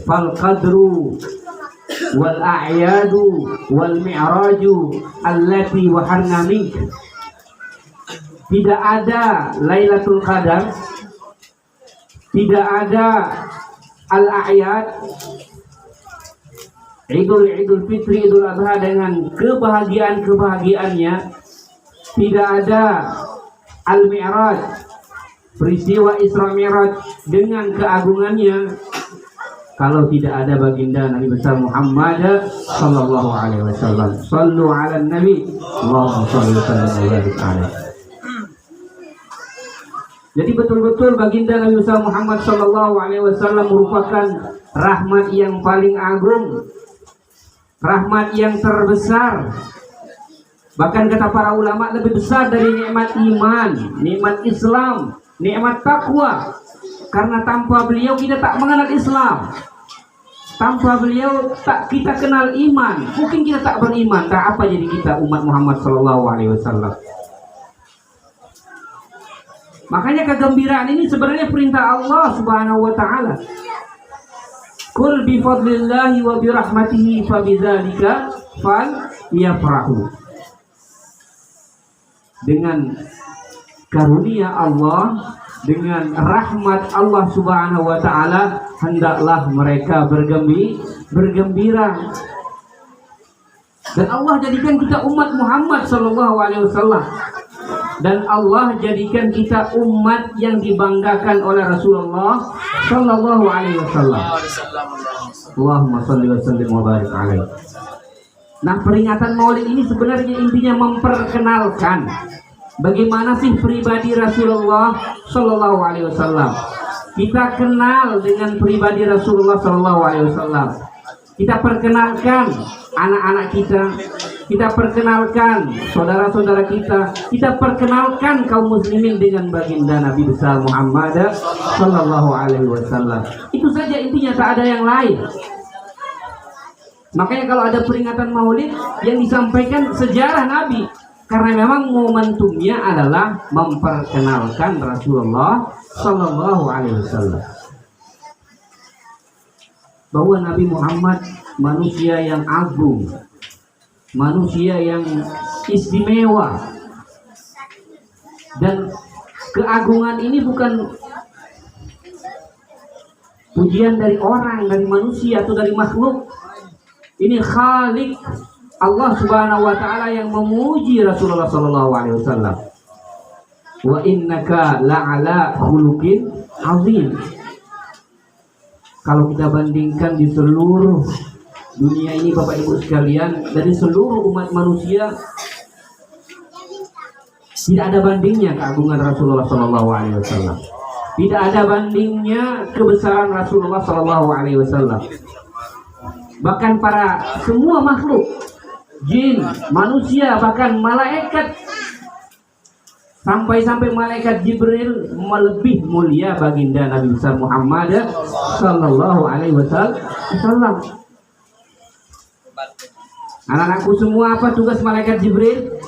Fal qadru wal a'yadu wal mi'raju allati waharna mink. Tidak ada Lailatul Qadar, tidak ada al-a'yad, Idul Fitri, Idul Adha dengan kebahagiaan-kebahagiaannya, tidak ada Al-Mi'raj, peristiwa Isra Mi'raj dengan keagungannya, kalau tidak ada baginda Nabi besar Muhammad sallallahu alaihi wasallam. Sallu ala Nabi, Allahumma shalli wa sallim wa barik alaihi. Jadi betul-betul baginda Nabi besar Muhammad sallallahu alaihi wasallam merupakan rahmat yang paling agung, rahmat yang terbesar. Bahkan kata para ulama, lebih besar dari nikmat iman, nikmat Islam, nikmat takwa. Karena tanpa beliau kita tak mengenal Islam, tanpa beliau tak kita kenal iman. Mungkin kita tak beriman, tak apa jadi kita umat Muhammad sallallahu alaihi wasallam. Makanya kegembiraan ini sebenarnya perintah Allah Subhanahu wa taala. Qul bi fadlillahi wa bi rahmatihi fa bidzalika falyafrahu. Dengan karunia Allah, dengan rahmat Allah Subhanahu wa taala, hendaklah mereka bergembira. Dan Allah jadikan kita umat Muhammad sallallahu alaihi wasallam. Dan Allah jadikan kita umat yang dibanggakan oleh Rasulullah sallallahu alaihi wasallam. Allahumma shalli wa sallim wa barik alaihi. Nah, peringatan Maulid ini sebenarnya intinya memperkenalkan bagaimana sih pribadi Rasulullah sallallahu alaihi wasallam. Kita kenal dengan pribadi Rasulullah sallallahu alaihi wasallam. Kita perkenalkan anak-anak kita, kita perkenalkan saudara-saudara kita perkenalkan kaum muslimin dengan baginda Nabi besar Muhammad sallallahu alaihi wasallam. Itu saja intinya, tak ada yang lain. Makanya kalau ada peringatan Maulid yang disampaikan sejarah Nabi, karena memang momentumnya adalah memperkenalkan Rasulullah sallallahu alaihi wasallam, bahwa Nabi Muhammad manusia yang agung, manusia yang istimewa, dan keagungan ini bukan pujian dari orang, dari manusia atau dari makhluk. Ini Khalik Allah Subhanahu wa taala yang memuji Rasulullah sallallahu alaihi wasallam. Wa innaka la'ala khuluqin azim. Kalau kita bandingkan di seluruh dunia ini Bapak Ibu sekalian, dari seluruh umat manusia tidak ada bandingnya keagungan Rasulullah sallallahu alaihi wasallam. Tidak ada bandingnya kebesaran Rasulullah sallallahu alaihi wasallam. Bahkan para semua makhluk, jin, manusia, bahkan malaikat, sampai-sampai malaikat Jibril lebih mulia baginda Nabi besar Muhammad sallallahu alaihi wasallam. Anak-anakku semua, apa tugas malaikat Jibril?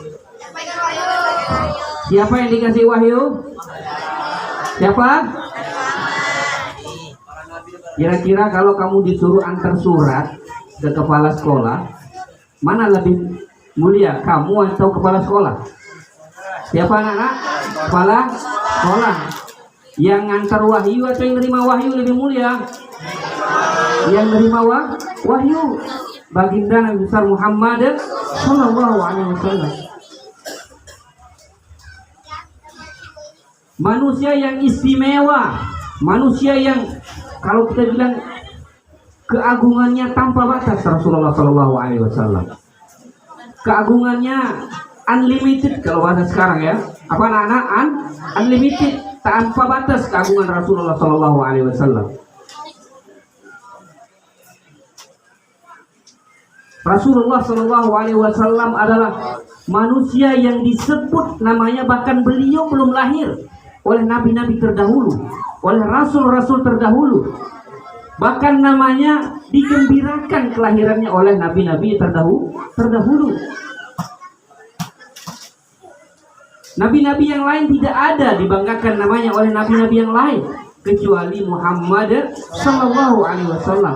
Siapa yang dikasih wahyu? Siapa? Kira-kira kalau kamu disuruh antar surat ke kepala sekolah, mana lebih mulia, kamu atau kepala sekolah? Siapa anak-anak? Kepala sekolah. Yang ngantar wahyu atau yang nerima wahyu lebih mulia? Yang nerima wahyu, baginda Nabi besar Muhammad sallallahu alaihi wasallam. Manusia yang istimewa, manusia yang kalau kita bilang keagungannya tanpa batas, Rasulullah sallallahu alaihi wasallam. Keagungannya unlimited kalau bahasa sekarang ya. Apa anak-anak? Unlimited, tanpa batas keagungan Rasulullah sallallahu alaihi wasallam. Rasulullah sallallahu alaihi wasallam adalah manusia yang disebut namanya, bahkan beliau belum lahir, oleh nabi-nabi terdahulu, oleh rasul-rasul terdahulu. Bahkan namanya digembirakan kelahirannya oleh nabi-nabi terdahulu. Nabi-nabi yang lain tidak ada dibanggakan namanya oleh nabi-nabi yang lain kecuali Muhammad sallallahu alaihi wasallam.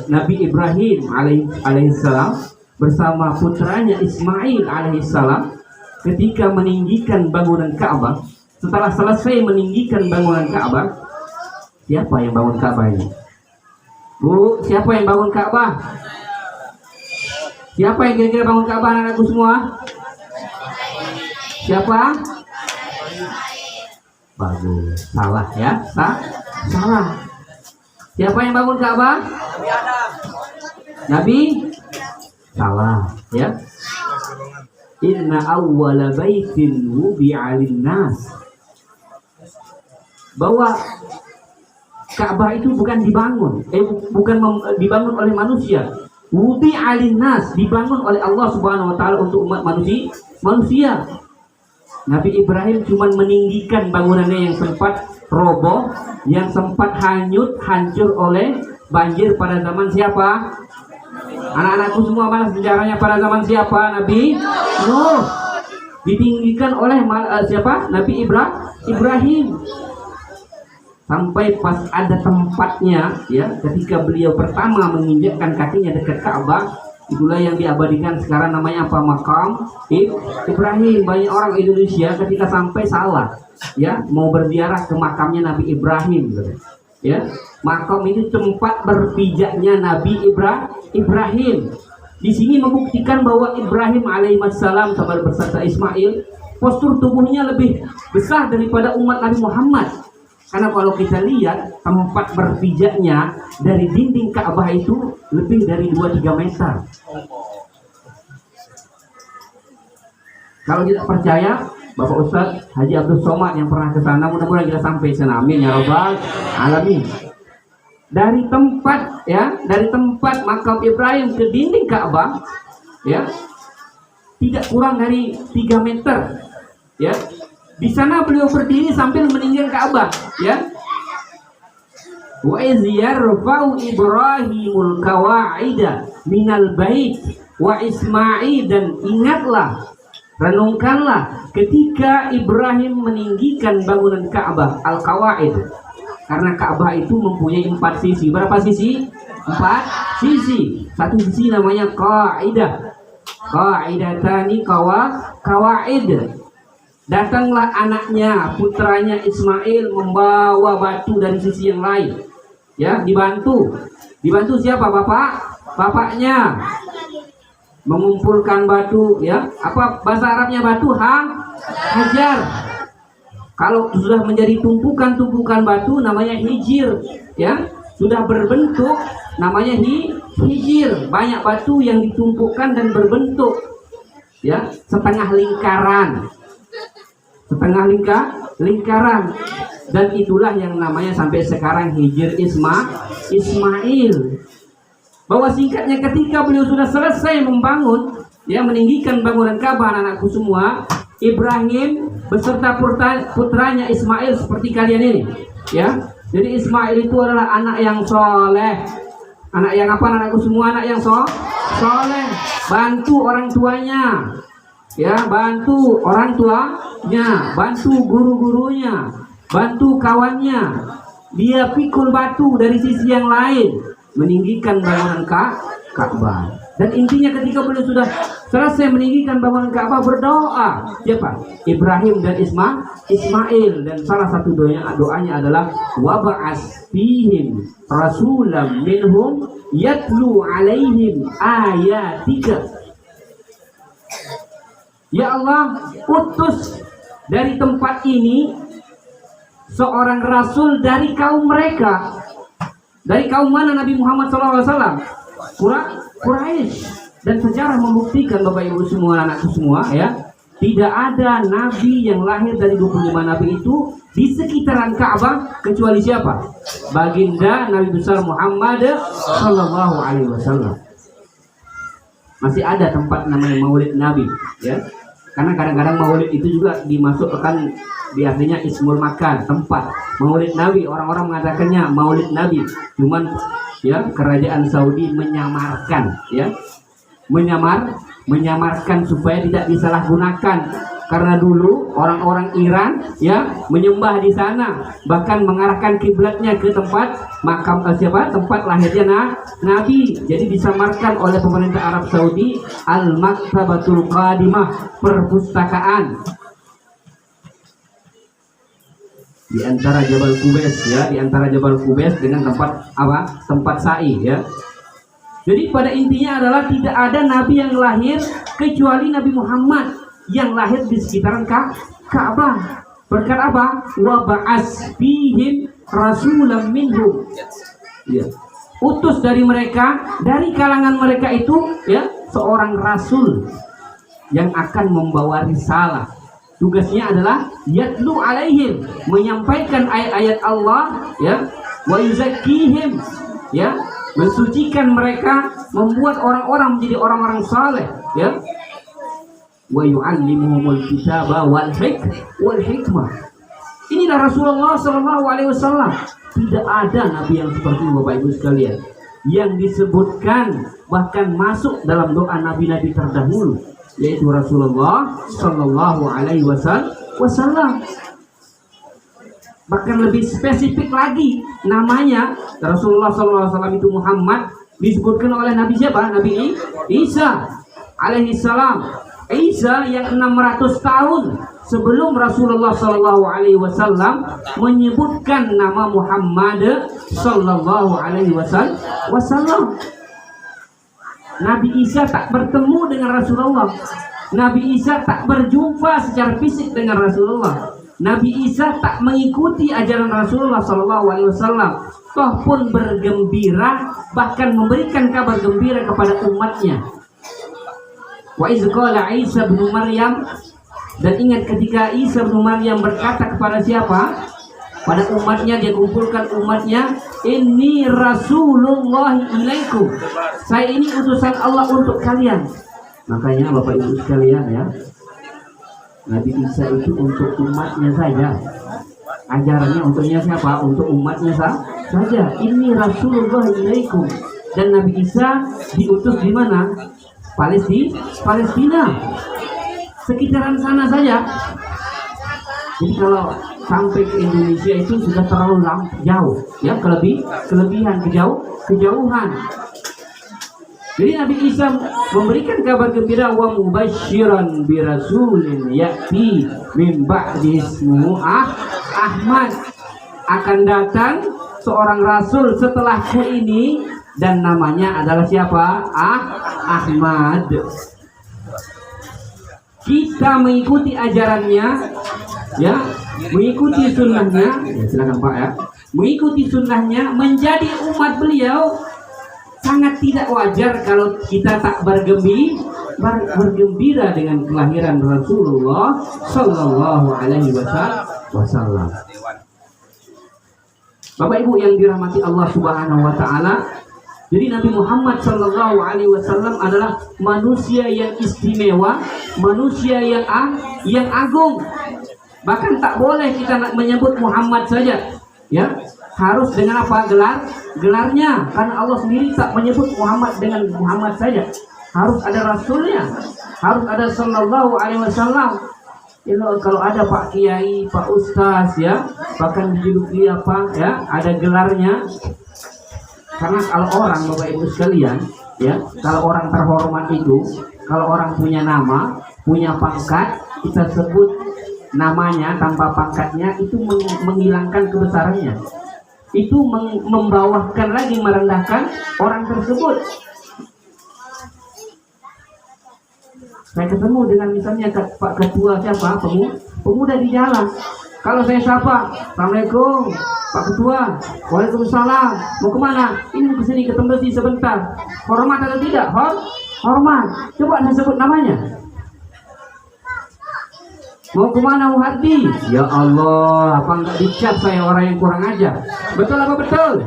Nabi Ibrahim alaihissalam bersama putranya Ismail alaihissalam ketika meninggikan bangunan Ka'bah, setelah selesai meninggikan bangunan Ka'bah, siapa yang bangun Ka'bah ini? Bu, siapa yang bangun Ka'bah? Siapa yang kira-kira bangun Ka'bah, anak-anakku semua? Siapa? Bagus, salah ya, salah. Siapa yang bangun Ka'bah? Nabi? Salah ya. Inna awwala baitin wubi'a lin-nas. Bahwa Ka'bah itu bukan dibangun, dibangun oleh manusia. Wubi'a lin-nas, dibangun oleh Allah Subhanahu wa taala untuk umat manusia. Nabi Ibrahim cuma meninggikan bangunannya yang sempat roboh, yang sempat hancur oleh banjir pada zaman siapa? Anak-anakku semua, mana sejarahnya pada zaman siapa? Nabi Nuh. Ditinggikan oleh siapa? Nabi Ibrahim. Sampai pas ada tempatnya ya, ketika beliau pertama menginjakkan kakinya dekat Ka'bah, itulah yang diabadikan sekarang namanya apa? Makam Ibrahim. Banyak orang Indonesia ketika sampai salah ya, mau berziarah ke makamnya Nabi Ibrahim ya. Makam itu tempat berpijaknya Nabi Ibrahim. Di sini membuktikan bahwa Ibrahim alaihissalam sampai beserta Ismail, postur tubuhnya lebih besar daripada umat Nabi Muhammad. Karena kalau kita lihat tempat berpijaknya dari dinding Ka'bah itu lebih dari 2-3 meter. Kalau tidak percaya, Bapak Ustadz Haji Abdul Somad yang pernah ke sana, mudah-mudahan kita sampai sana. Amin ya rabbal alamin. Dari tempat ya dari tempat makam Ibrahim ke dinding Ka'bah ya tidak kurang dari 3 meter ya. Di sana beliau berdiri sambil meninggikan Ka'bah ya. Wa iz yarfa'u Ibrahimul qawa'ida minal bait wa Ismail, dan ingatlah, renungkanlah ketika Ibrahim meninggikan bangunan Ka'bah, al-qawaid. Karena Ka'bah itu mempunyai 4 sisi. Berapa sisi? 4 sisi. Satu sisi namanya qaidah. Qaidatani qawaid. Datanglah anaknya, putranya Ismail membawa batu dari sisi yang lain. Ya, dibantu siapa? Bapaknya mengumpulkan batu ya. Apa bahasa Arabnya batu? Hajar. Kalau sudah menjadi tumpukan batu namanya hijir ya. Sudah berbentuk namanya hijir. Banyak batu yang ditumpukkan dan berbentuk ya, setengah lingkaran. Dan itulah yang namanya sampai sekarang hijir Ismail. Bahwa singkatnya ketika beliau sudah selesai membangun ya, meninggikan bangunan Ka'bah, anak-anakku semua, Ibrahim beserta putranya Ismail seperti kalian ini ya. Jadi Ismail itu adalah anak yang soleh. Anak yang apa, anakku semua? Anak yang soleh. Bantu orang tuanya ya, bantu orang tuanya, bantu guru-gurunya, bantu kawannya. Dia pikul batu dari sisi yang lain, meninggikan bangunan Ka'bah. Dan intinya ketika beliau sudah selesai meninggikan bangunan Ka'bah, berdoa siapa? Ibrahim dan Ismail. Dan salah satu doanya adalah wab'as fihim rasulam minhum yatlu alaihim ayatika. Ya Allah, utus dari tempat ini seorang rasul dari kaum mereka. Dari kaum mana Nabi Muhammad SAW? Quraisy. Dan sejarah membuktikan, Bapak Ibu semua, anakku semua ya, tidak ada nabi yang lahir dari 25 nabi itu di sekitaran Ka'bah kecuali siapa? Baginda Nabi besar Muhammad sallallahu alaihi wasallam. Masih ada tempat namanya Maulid Nabi ya. Karena kadang-kadang Maulid itu juga dimasukkan di artinya ismul makan, tempat. Maulid Nabi, orang-orang mengatakannya Maulid Nabi. Cuman ya, kerajaan Saudi menyamarkan ya. Menyamarkan supaya tidak disalahgunakan. Karena dulu orang-orang Iran ya menyembah di sana, bahkan mengarahkan kiblatnya ke tempat makam tempat lahirnya Nabi. Jadi disamarkan oleh pemerintah Arab Saudi Al-Maktabatul Qadimah, perpustakaan di antara Jabal Qubais ya, di antara Jabal Qubais dengan tempat sa'i ya. Jadi pada intinya adalah tidak ada nabi yang lahir kecuali Nabi Muhammad yang lahir di sekitaran Ka'bah. Berkat apa? Wa ba'as fihim rasulam minhum. Ya. Utus dari mereka, dari kalangan mereka itu ya, seorang rasul yang akan membawa risalah. Tugasnya adalah yatlu alaihim, menyampaikan ayat-ayat Allah ya, wa yuzakkihim ya, mensucikan mereka, membuat orang-orang menjadi orang-orang saleh ya, wa yu'allimuhumul kitaba wal hikmah. Inilah Rasulullah sallallahu alaihi wasallam. Tidak ada nabi yang seperti ini, Bapak Ibu sekalian, yang disebutkan bahkan masuk dalam doa nabi-nabi terdahulu, yaitu Rasulullah sallallahu alaihi wasallam. Bahkan lebih spesifik lagi namanya, Rasulullah SAW itu Muhammad, disebutkan oleh Nabi siapa? Nabi Isa alaihi salam. Isa yang 600 tahun sebelum Rasulullah SAW menyebutkan nama Muhammad Sallallahu Alaihi Wasallam. Nabi Isa tak bertemu dengan Rasulullah. Nabi Isa tak berjumpa secara fisik dengan Rasulullah. Nabi Isa tak mengikuti ajaran Rasulullah SAW. Toh pun bergembira, bahkan memberikan kabar gembira kepada umatnya. Wa iz qala Isa bin Maryam, dan ingat ketika Isa bin Maryam berkata kepada siapa? Pada umatnya, dia kumpulkan umatnya, Inni Rasulullah ilaikum. Saya ini utusan Allah untuk kalian. Makanya Bapak Ibu sekalian ya, Nabi Isa itu untuk umatnya saja. Ajarannya untuknya siapa? Untuk umatnya saja. Ini Rasulullah ilaikum. Dan Nabi Isa diutus di mana? Palestina. Sekitaran sana saja. Jadi kalau sampai ke Indonesia itu sudah terlalu jauh, ya, kelebihan kejauhan. Jadi Nabi Isa memberikan kabar gembira wa mubasysyiran bi rasulin ya'ti min ba'di ismuhu Ahmad. Akan datang seorang rasul setelahku ini dan namanya adalah siapa? Ahmad. Kita mengikuti ajarannya, ya, mengikuti sunnahnya, ya, silakan Pak ya, mengikuti sunnahnya, menjadi umat beliau. Sangat tidak wajar kalau kita tak bergembira dengan kelahiran Rasulullah Sallallahu Alaihi Wasallam. Bapak Ibu yang dirahmati Allah Subhanahu Wa Taala, jadi Nabi Muhammad Sallallahu Alaihi Wasallam adalah manusia yang istimewa, manusia yang agung. Bahkan tak boleh kita menyebut Muhammad saja, ya, harus dengan apa? Gelarnya, karena Allah sendiri tak menyebut Muhammad dengan Muhammad saja, harus ada Rasulnya, harus ada Sallallahu Alaihi Wasallam. Kalau ada Pak Kiai, Pak Ustaz, ya, bahkan dijuluki apa, ya, ada gelarnya. Karena kalau orang, Bapak Ibu sekalian, ya, kalau orang terhormat itu, kalau orang punya nama, punya pangkat, kita sebut namanya tanpa pangkatnya, itu menghilangkan kebesarannya. Itu membawahkan lagi, merendahkan orang tersebut. Saya ketemu dengan misalnya Pak Ketua siapa, pemuda di jalan. Kalau saya sapa, Assalamualaikum Pak Ketua, Waalaikumsalam, mau kemana? Ini kesini ke Tembesi sebentar. Hormat atau tidak? Hormat. Coba saya sebut namanya. Mau kemana Muhardi? Ya Allah, apa enggak dicap saya orang yang kurang ajar? Betul apa betul?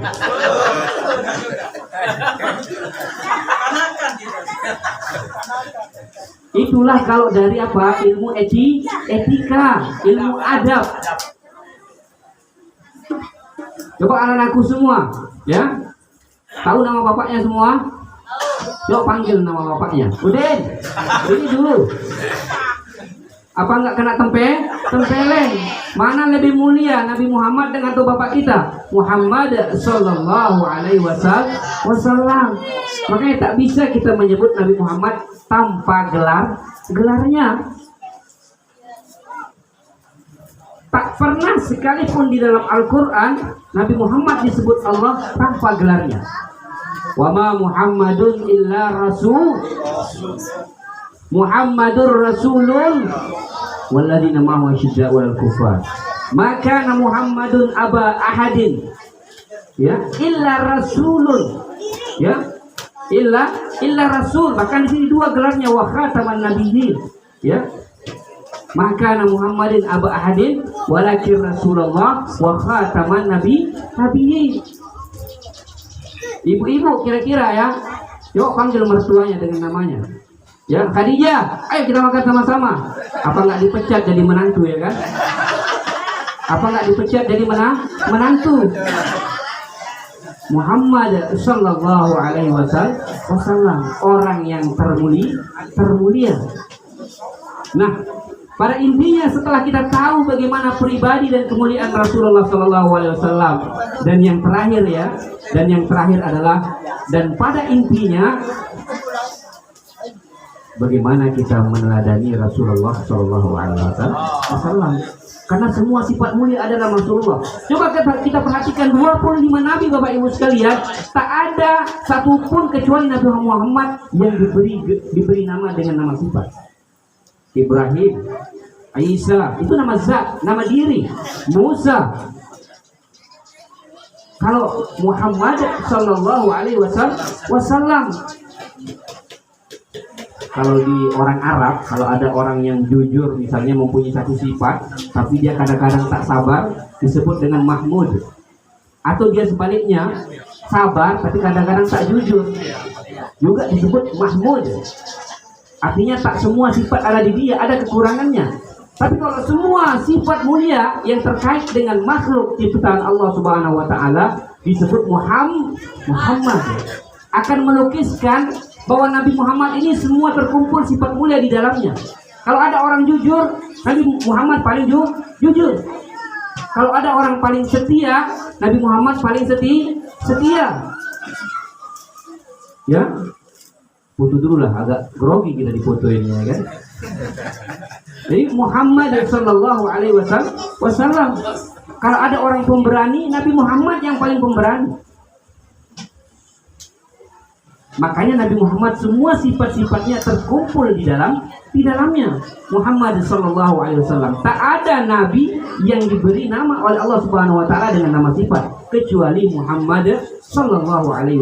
Itulah kalau dari apa? Ilmu etika, ilmu adab. Coba anak-anakku semua, ya, tahu nama bapaknya semua? Coba panggil nama bapaknya. Udin, ini dulu. Apa enggak kena tempeleng? Mana lebih mulia, Nabi Muhammad dengan atau bapak kita? Muhammad Sallallahu Alaihi Wasallam. Makanya tak bisa kita menyebut Nabi Muhammad tanpa gelarnya. Tak pernah sekalipun di dalam Al-Quran Nabi Muhammad disebut Allah tanpa gelarnya. Wa ma Muhammadun illa rasul. Muhammadur Rasulun walladzina ma'ahu asyidda'u 'alal kuffar. Maka Muhammadun aba ahadin, ya, illa rasulun, ya, illa rasul. Bahkan di sini dua gelarnya, wa khataman nabiyyin, ya. Maka Muhammadin aba ahadin walakin Rasulullah wa khataman nabiyyin. Ibu-ibu kira-kira ya, yuk panggil mertuanya dengan namanya. Ya, Khadijah, ayo kita makan sama-sama. Apa nggak dipecat jadi menantu, ya kan? Apa nggak dipecat jadi menantu? Muhammad Sallallahu Alaihi Wasallam, orang yang termulia. Nah, pada intinya setelah kita tahu bagaimana pribadi dan kemuliaan Rasulullah Sallallahu Alaihi Wasallam, dan yang terakhir adalah, dan pada intinya bagaimana kita meneladani Rasulullah Sallallahu Alaihi Wasallam, karena semua sifat mulia adalah Rasulullah. Coba kita perhatikan 25 nabi, Bapak Ibu sekalian, tak ada satupun kecuali Nabi Muhammad yang diberi nama dengan nama sifat. Ibrahim, Isa itu nama zat, nama diri. Musa. Kalau Muhammad Sallallahu Alaihi Wasallam, kalau di orang Arab, kalau ada orang yang jujur misalnya mempunyai satu sifat, tapi dia kadang-kadang tak sabar, disebut dengan Mahmud. Atau dia sebaliknya sabar tapi kadang-kadang tak jujur, juga disebut mahmud. Artinya tak semua sifat ada di dia, ada kekurangannya. Tapi kalau semua sifat mulia yang terkait dengan makhluk ciptaan Allah Subhanahu wa taala disebut Muhammad, akan melukiskan bahwa Nabi Muhammad ini semua terkumpul sifat mulia di dalamnya. Kalau ada orang jujur, Nabi Muhammad paling jujur. Kalau ada orang paling setia, Nabi Muhammad paling setia. Ya, foto dulu lah, agak grogi kita di foto ini ya kan. Jadi Muhammad Sallallahu Alaihi Wasallam. Kalau ada orang pemberani, Nabi Muhammad yang paling pemberani. Makanya Nabi Muhammad semua sifat-sifatnya terkumpul di dalamnya. Muhammad Sallallahu Alaihi Wasallam. Tak ada nabi yang diberi nama oleh Allah Subhanahu Wa Taala dengan nama sifat kecuali Muhammad Sallallahu Alaihi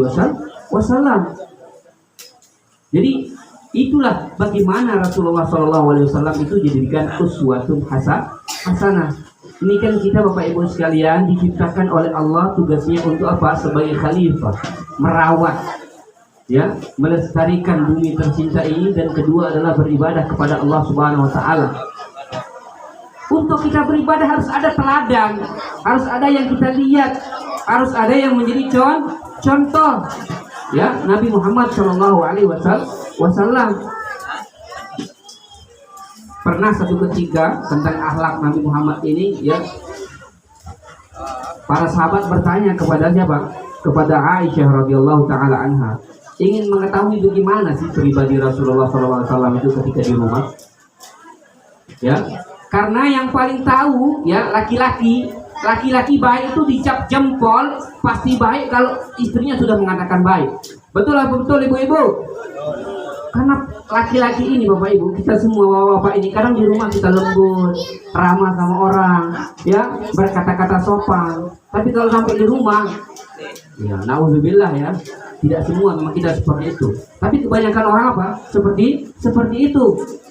Wasallam. Jadi itulah bagaimana Rasulullah Sallallahu Alaihi Wasallam itu dijadikan uswatun hasanah. Ini kan kita Bapak Ibu sekalian diciptakan oleh Allah, tugasnya untuk apa? Sebagai khalifah, merawat, ya, melestarikan bumi tercinta ini, dan kedua adalah beribadah kepada Allah Subhanahu Wa Taala. Untuk kita beribadah harus ada teladan, harus ada yang kita lihat, harus ada yang menjadi contoh. Ya, Nabi Muhammad Shallallahu Alaihi Wasallam pernah satu ketika tentang akhlak Nabi Muhammad ini, ya, para sahabat bertanya kepada siapa? Kepada Aisyah radhiyallahu taala anha, ingin mengetahui bagaimana sih pribadi Rasulullah SAW itu ketika di rumah. Ya, karena yang paling tahu, ya, laki-laki baik itu dicap jempol pasti baik kalau istrinya sudah mengatakan baik. Betul apa betul ibu-ibu? Karena laki-laki ini Bapak Ibu, kita semua bapak ini kadang di rumah kita lembut, ramah sama orang, ya, berkata-kata sopan. Tapi kalau sampai di rumah, ya, naudzubillah ya, tidak semua memang kita seperti itu. Tapi kebanyakan orang apa? Seperti itu.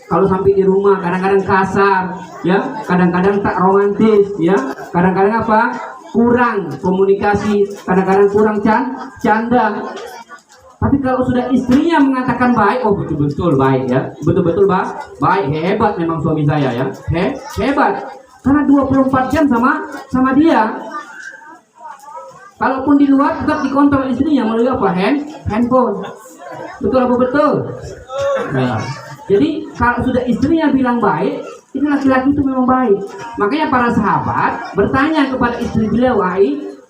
Kalau sampai di rumah kadang-kadang kasar, ya, kadang-kadang tak romantis, ya, kadang-kadang apa? Kurang komunikasi, kadang-kadang kurang canda. Tapi kalau sudah istrinya mengatakan baik, oh betul-betul baik ya, betul-betul baik, hebat memang suami saya ya, hebat. Karena 24 jam sama dia. Kalaupun di luar tetap dikontrol istrinya melalui apa? Handphone. Betul apa betul? Nah, jadi kalau sudah istrinya bilang baik, itu laki-laki itu memang baik. Makanya para sahabat bertanya kepada istri beliau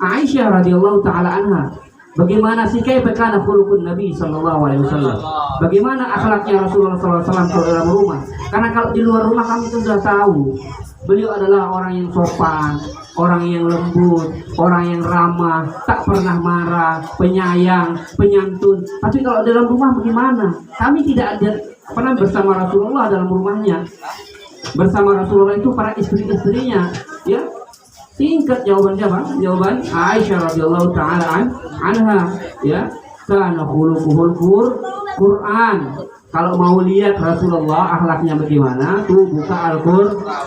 Aisyah radhiyallahu taala anha, bagaimana sih kaifa khuluqun Nabi sallallahu alaihi wasallam? Bagaimana akhlaknya Rasulullah sallallahu alaihi wasallam kalau dalam rumah? Karena kalau di luar rumah kami itu sudah tahu. Beliau adalah orang yang sopan, orang yang lembut, orang yang ramah, tak pernah marah, penyayang, penyantun. Tapi kalau dalam rumah bagaimana? Kami tidak ada pernah bersama Rasulullah dalam rumahnya. Bersama Rasulullah itu para istri-istrinya, ya. Singkat jawaban siapa? Jawaban Aisyah radhiyallahu taala anha, ya. Kana khuluquhul Quran. Kalau mau lihat Rasulullah akhlaknya bagaimana, tuh buka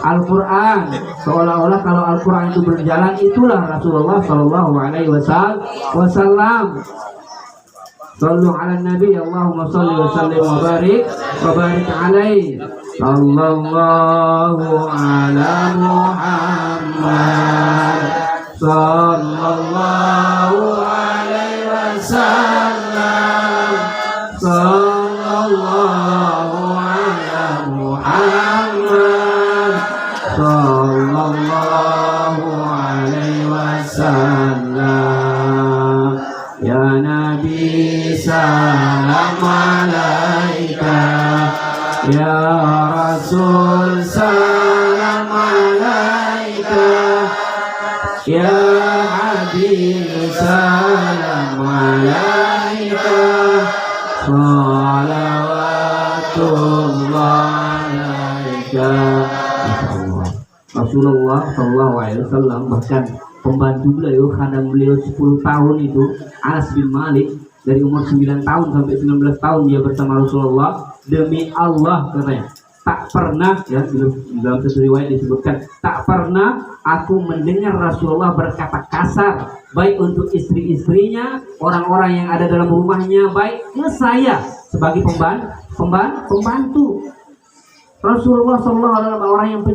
Al-Quran. Seolah-olah kalau Al-Quran itu berjalan, itulah Rasulullah Sallallahu Alaihi Wasallam. Sallu ala Nabi, Allahumma salli wa sallim wa barik alaihi. Sallallahu ala Muhammad, sallallahu alaihi wasallam, sallallahu ala Muhammad, sallallahu alaihi wasallam. Ya Nabi salam alaika, ya Rasul salam alaika, ya Habib salam alaika, salawatullah alaika. Rasulullah sallallahu alaihi wasallam, bahkan pembantu beliau, khadam beliau 10 tahun itu, Anas bin Malik, dari umur 9 tahun sampai 19 tahun dia bersama Rasulullah. Demi Allah katanya, tak pernah ya dalam satu riwayat disebutkan tak pernah aku mendengar Rasulullah berkata kasar baik untuk istri-istrinya, orang-orang yang ada dalam rumahnya, baik saya sebagai pembantu. Rasulullah SAW adalah orang yang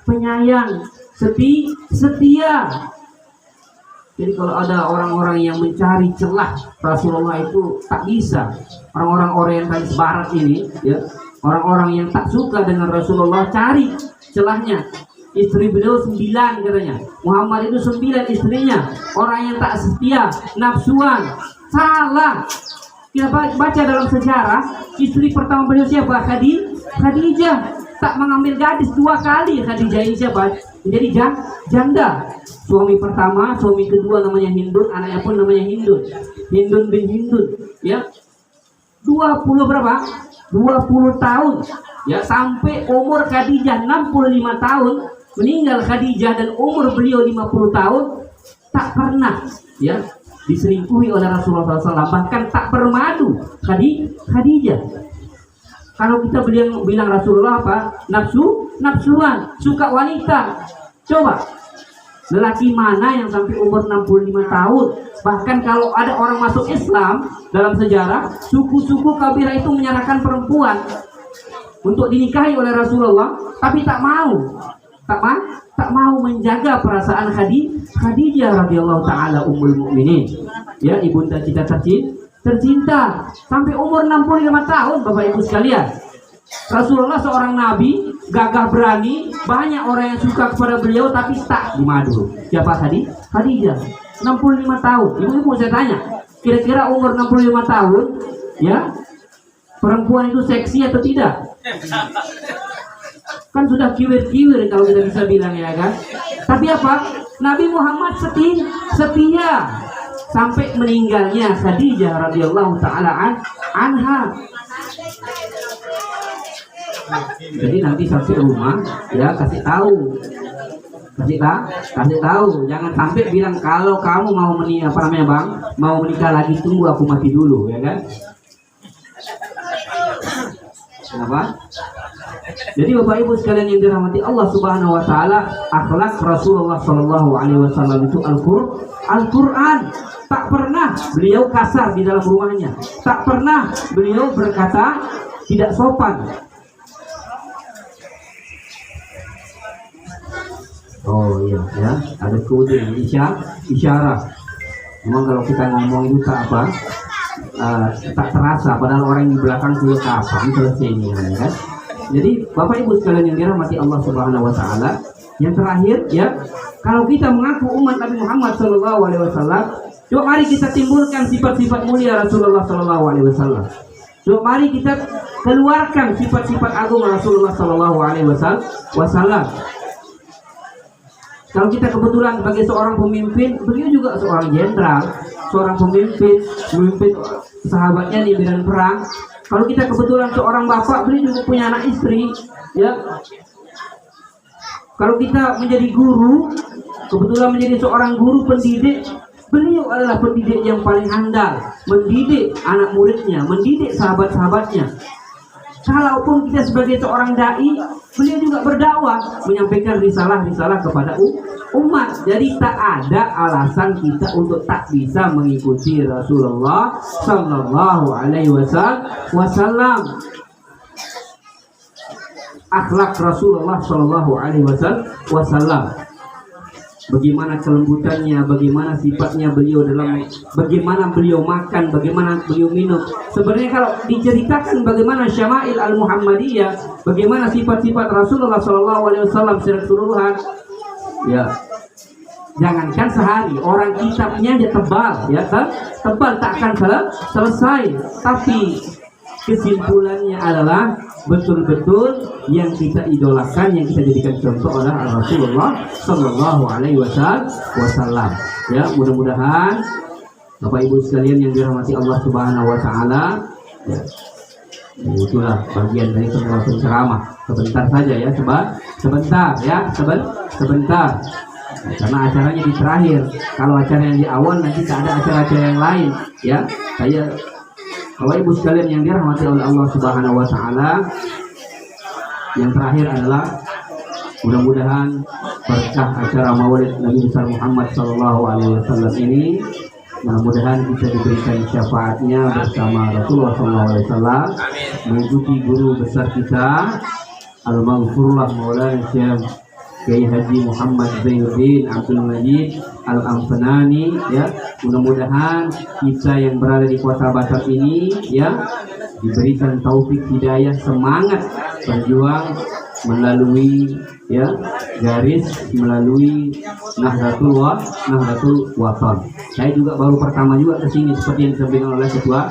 penyayang, setia. Jadi kalau ada orang-orang yang mencari celah Rasulullah itu tak bisa. Orang-orang orientalis barat ini ya, orang-orang yang tak suka dengan Rasulullah cari celahnya. Istri beliau 9 katanya, Muhammad itu 9 istrinya. Orang yang tak setia, nafsuan. Salah. Kita baca dalam sejarah, istri pertama beliau siapa? Khadijah. Tak mengambil gadis 2 kali. Khadijah ini siapa? Menjadi janda. Suami pertama, suami kedua namanya Hindun, anaknya pun namanya Hindun bin Hindun ya. 20 berapa? 20 tahun ya, sampai umur Khadijah 65 tahun, meninggal Khadijah dan umur beliau 50 tahun, tak pernah ya diselingkuhi oleh Rasulullah SAW, bahkan tak bermadu Khadijah. Kalau kita bilang Rasulullah apa? Nafsuan, suka wanita. Coba lelaki mana yang sampai umur 65 tahun? Bahkan kalau ada orang masuk Islam dalam sejarah, suku-suku kabilah itu menyerahkan perempuan untuk dinikahi oleh Rasulullah, tapi tak mau menjaga perasaan Khadijah radhiyallahu taala ummul mukminin. Ya, ibunda kita tercinta sampai umur 65 tahun, Bapak Ibu sekalian. Rasulullah seorang nabi, gagah berani, banyak orang yang suka kepada beliau, tapi tak dimadu. Siapa tadi? Khadijah, 65 tahun. Ibu-ibu saya tanya, kira-kira umur 65 tahun, ya, perempuan itu seksi atau tidak? Kan sudah kiwir-kiwir kalau kita bisa bilang ya kan. Tapi apa? Nabi Muhammad setia sampai meninggalnya Khadijah radhiyallahu taala anha. Jadi nanti sampai rumah ya kasih tahu, jangan sampai bilang kalau kamu mau mau menikah lagi, tunggu aku mati dulu ya kan. Kenapa? Jadi Bapak Ibu sekalian yang dirahmati Allah Subhanahu wa taala, akhlak Rasulullah sallallahu alaihi wasallam itu Al-Qur'an. Tak pernah beliau kasar di dalam rumahnya. Tak pernah beliau berkata tidak sopan. Oh iya ya, ada kode isyarat. Memang kalau kita ngomong itu tak tak terasa, padahal orang di belakang sudah kapan selesainya ya kan. Jadi Bapak Ibu sekalian yang dirahmati Allah Subhanahu wa taala, yang terakhir ya, kalau kita mengaku umat Nabi Muhammad sallallahu alaihi wasallam, coba mari kita timbulkan sifat-sifat mulia Rasulullah sallallahu alaihi wasallam. Coba mari kita keluarkan sifat-sifat agung Rasulullah sallallahu alaihi wasallam. Kalau kita kebetulan sebagai seorang pemimpin, beliau juga seorang jenderal, seorang pemimpin sahabatnya di medan perang. Kalau kita kebetulan seorang bapak, beliau juga punya anak istri, ya. Kalau kita menjadi guru, kebetulan menjadi seorang guru pendidik, beliau adalah pendidik yang paling handal, mendidik anak muridnya, mendidik sahabat-sahabatnya. Kalaupun kita sebagai seorang dai, beliau juga berdakwah, menyampaikan risalah-risalah kepada umat. Jadi tak ada alasan kita untuk tak bisa mengikuti Rasulullah sallallahu alaihi wasallam. Akhlak Rasulullah sallallahu alaihi wasallam. Bagaimana kelembutannya, bagaimana sifatnya beliau bagaimana beliau makan, bagaimana beliau minum. Sebenarnya kalau diceritakan bagaimana syama'il al-Muhammadiyah, bagaimana sifat-sifat Rasulullah SAW secara keseluruhan, ya jangankan sehari, orang kitabnya dia tebal, ya kan? Tebal tak akan selesai. Tapi kesimpulannya adalah betul-betul yang kita idolakan, yang kita jadikan contoh adalah Rasulullah Sallallahu Alaihi Wasallam. Ya, mudah-mudahan Bapak Ibu sekalian yang dirahmati Allah Subhanahu Wa Taala, ya, itulah bagian dari penceramah. Sebentar saja ya, sebentar. Karena acaranya di terakhir. Kalau acara yang di awal nanti tak ada acara-acara yang lain. Ya, Bapak Ibu sekalian yang dirahmati oleh Allah Subhanahu Wa Taala, Yang terakhir adalah mudah-mudahan berkah acara Maulid Nabi besar Muhammad SAW ini, mudah-mudahan kita diberikan syafaatnya bersama Rasulullah SAW, mengikuti guru besar kita Al-Maghfurullah Maulana Syekh Kiai Haji Muhammad Zainuddin Abdul Majid Al-Amfanani, ya. Mudah-mudahan kita yang berada di kota Batam ini, ya, diberikan taufik hidayah, semangat berjuang melalui, ya, garis melalui Nahdlatul Wathon. Saya juga baru pertama juga kesini seperti yang disampaikan oleh ketua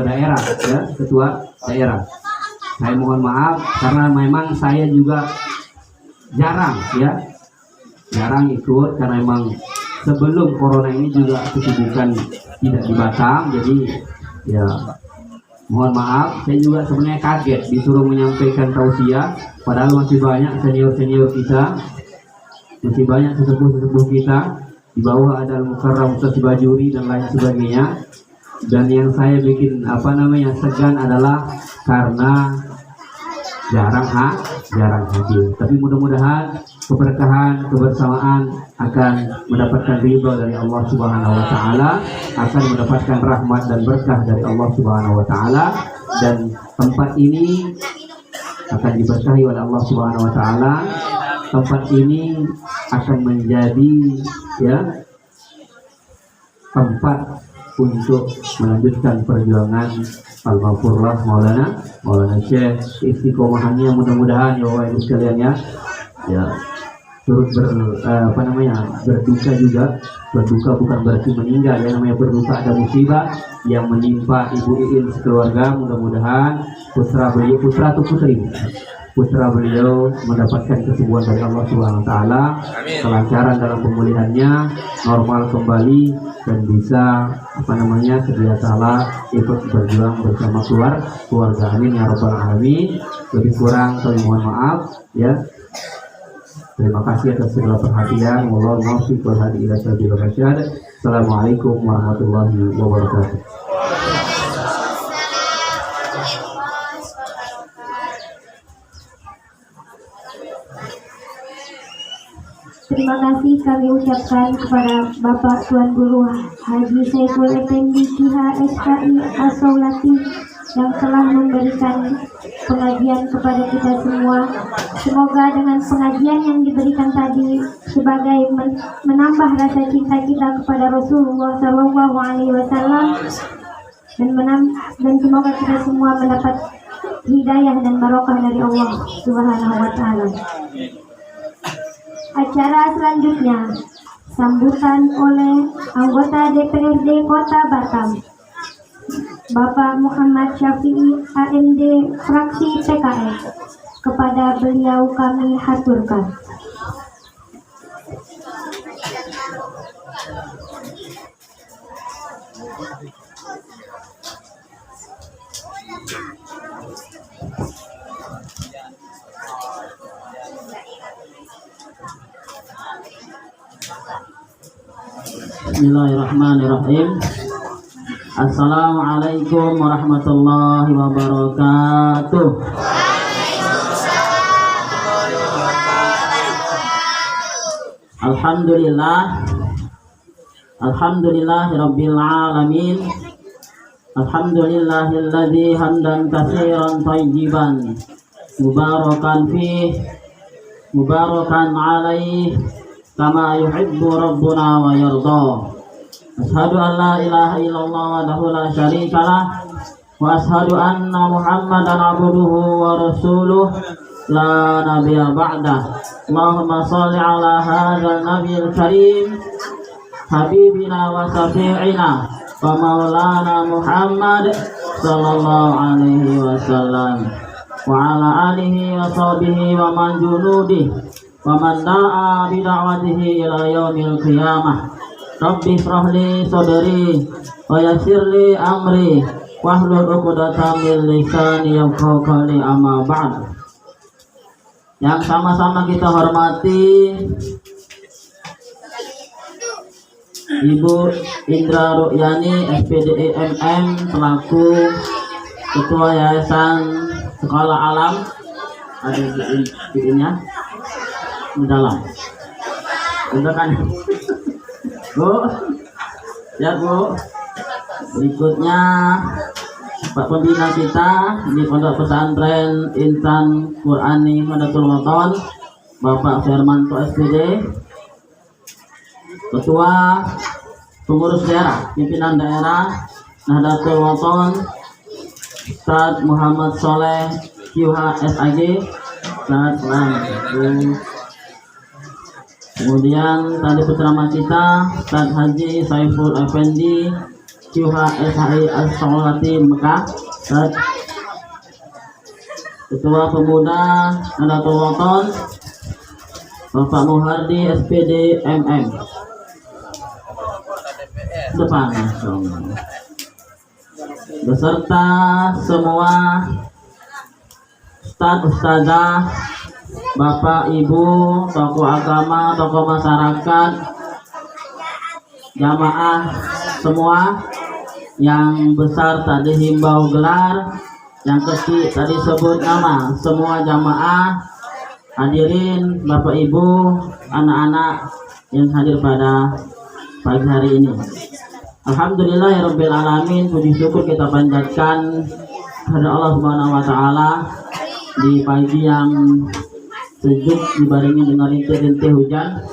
daerah, ya, ketua daerah. Saya mohon maaf karena memang saya juga jarang ikut karena memang sebelum corona ini juga kesibukan tidak di Batam, jadi ya mohon maaf. Saya juga sebenarnya kaget disuruh menyampaikan tausiah, padahal masih banyak senior kita, masih banyak sesepuh kita, di bawah ada Al-Mukarram Ustaz Bajuri dan lain sebagainya. Dan yang saya bikin segan adalah karena jarang hadir. Tapi mudah-mudahan keberkahan kebersamaan akan mendapatkan ridho dari Allah Subhanahu wa taala, akan mendapatkan rahmat dan berkah dari Allah Subhanahu wa taala, dan tempat ini akan diberkahi oleh Allah Subhanahu wa taala. Tempat ini akan menjadi, ya, tempat untuk melanjutkan perjuangan Al-Maghfurullah Maulana Syekh. Istiqomahannya mudah-mudahan ya Bapak Ibu sekalian, ya turut berduka juga. Berduka bukan berarti meninggal, ya, namanya berduka ada musibah yang menimpa Ibu Iin sekeluarga. Mudah-mudahan putra beliau mendapatkan kesembuhan dari Allah Subhanahu wa taala, kelancaran dalam pemulihannya, normal kembali, dan bisa sedia kala ikut berjuang bersama keluarga. Amin ya rabbal alamin. Lebih kurang kami mohon maaf, ya. Terima kasih atas segala perhatian. Wallahu muwaffiq wal hadi ila sabilir rasyad. Assalamualaikum warahmatullahi wabarakatuh. Terima kasih kami ucapkan kepada Bapak Tuan Guru Haji Saiful Effendi KHSKI As-Saulati yang telah memberikan pengajian kepada kita semua. Semoga dengan pengajian yang diberikan tadi sebagai menambah rasa cinta kita kepada Rasulullah SAW, dan semoga kita semua mendapat hidayah dan barokah dari Allah Subhanahu wa taala. Acara selanjutnya sambutan oleh anggota DPRD Kota Batam, Bapak Muhammad Syafi'i AMD fraksi PKS. Kepada beliau kami haturkan. Bismillahirrahmanirrahim. Assalamualaikum warahmatullahi wabarakatuh. Alhamdulillahirabbil alamin. Alhamdulillahilladzi hamdan katsiran thayyiban mubarakan fih mubarakan alaih kama yuhibbu rabbuna wa yarda. Ashhadu an la ilaha illallah wahdahu la syarikalah wa ashhadu anna Muhammadan abduhu wa rasuluh la nabiyya ba'dah. Allahumma shalli ala hadzal nabiyil karim habibina wa syafi'ina wa maulana Muhammad sallallahu alaihi wasallam wa ala alihi wa sahbihi wa man junudih wa man da'a bi da'watihi ila yaumil qiyamah. Rabbi shrah li sadri wa yassir li amri wahlul 'uqdatam min lisani yafqahu qawli, amma ba'd. Yang sama-sama kita hormati Ibu Indra Rukyani SPD MM selaku Ketua Yayasan Sekolah Alam ada nya di dalam. Udah kan? Bu, ya Bu. Berikutnya Pak Pembina kita di Pondok Pesantren Intan Qur'ani Nahdlatul Wathon, Bapak Firmanto SPD, Ketua Pengurus Daerah, Pimpinan Daerah Nahdlatul Wathon, Ustaz Muhammad Soleh QH SAG, Ustaz kemudian tadi penceramah kita Ustaz Haji Saiful Effendi QH SHI As-Solati Mekah, Ustaz. Ketua Pemuda Nahdlatul Wathon Bapak Muhardi SPD MM, depan beserta semua Ustaz Ustazah, Bapak Ibu, tokoh agama, tokoh masyarakat, jamaah semua. Yang besar tadi himbau gelar, yang kecil tadi sebut nama. Semua jamaah, hadirin, Bapak Ibu, anak-anak yang hadir pada pagi hari ini. Alhamdulillahirabbil alamin, puji syukur kita panjatkan kepada Allah Subhanahu wa taala di pagi yang sejuk dibarengi dengan rintik-rintik hujan.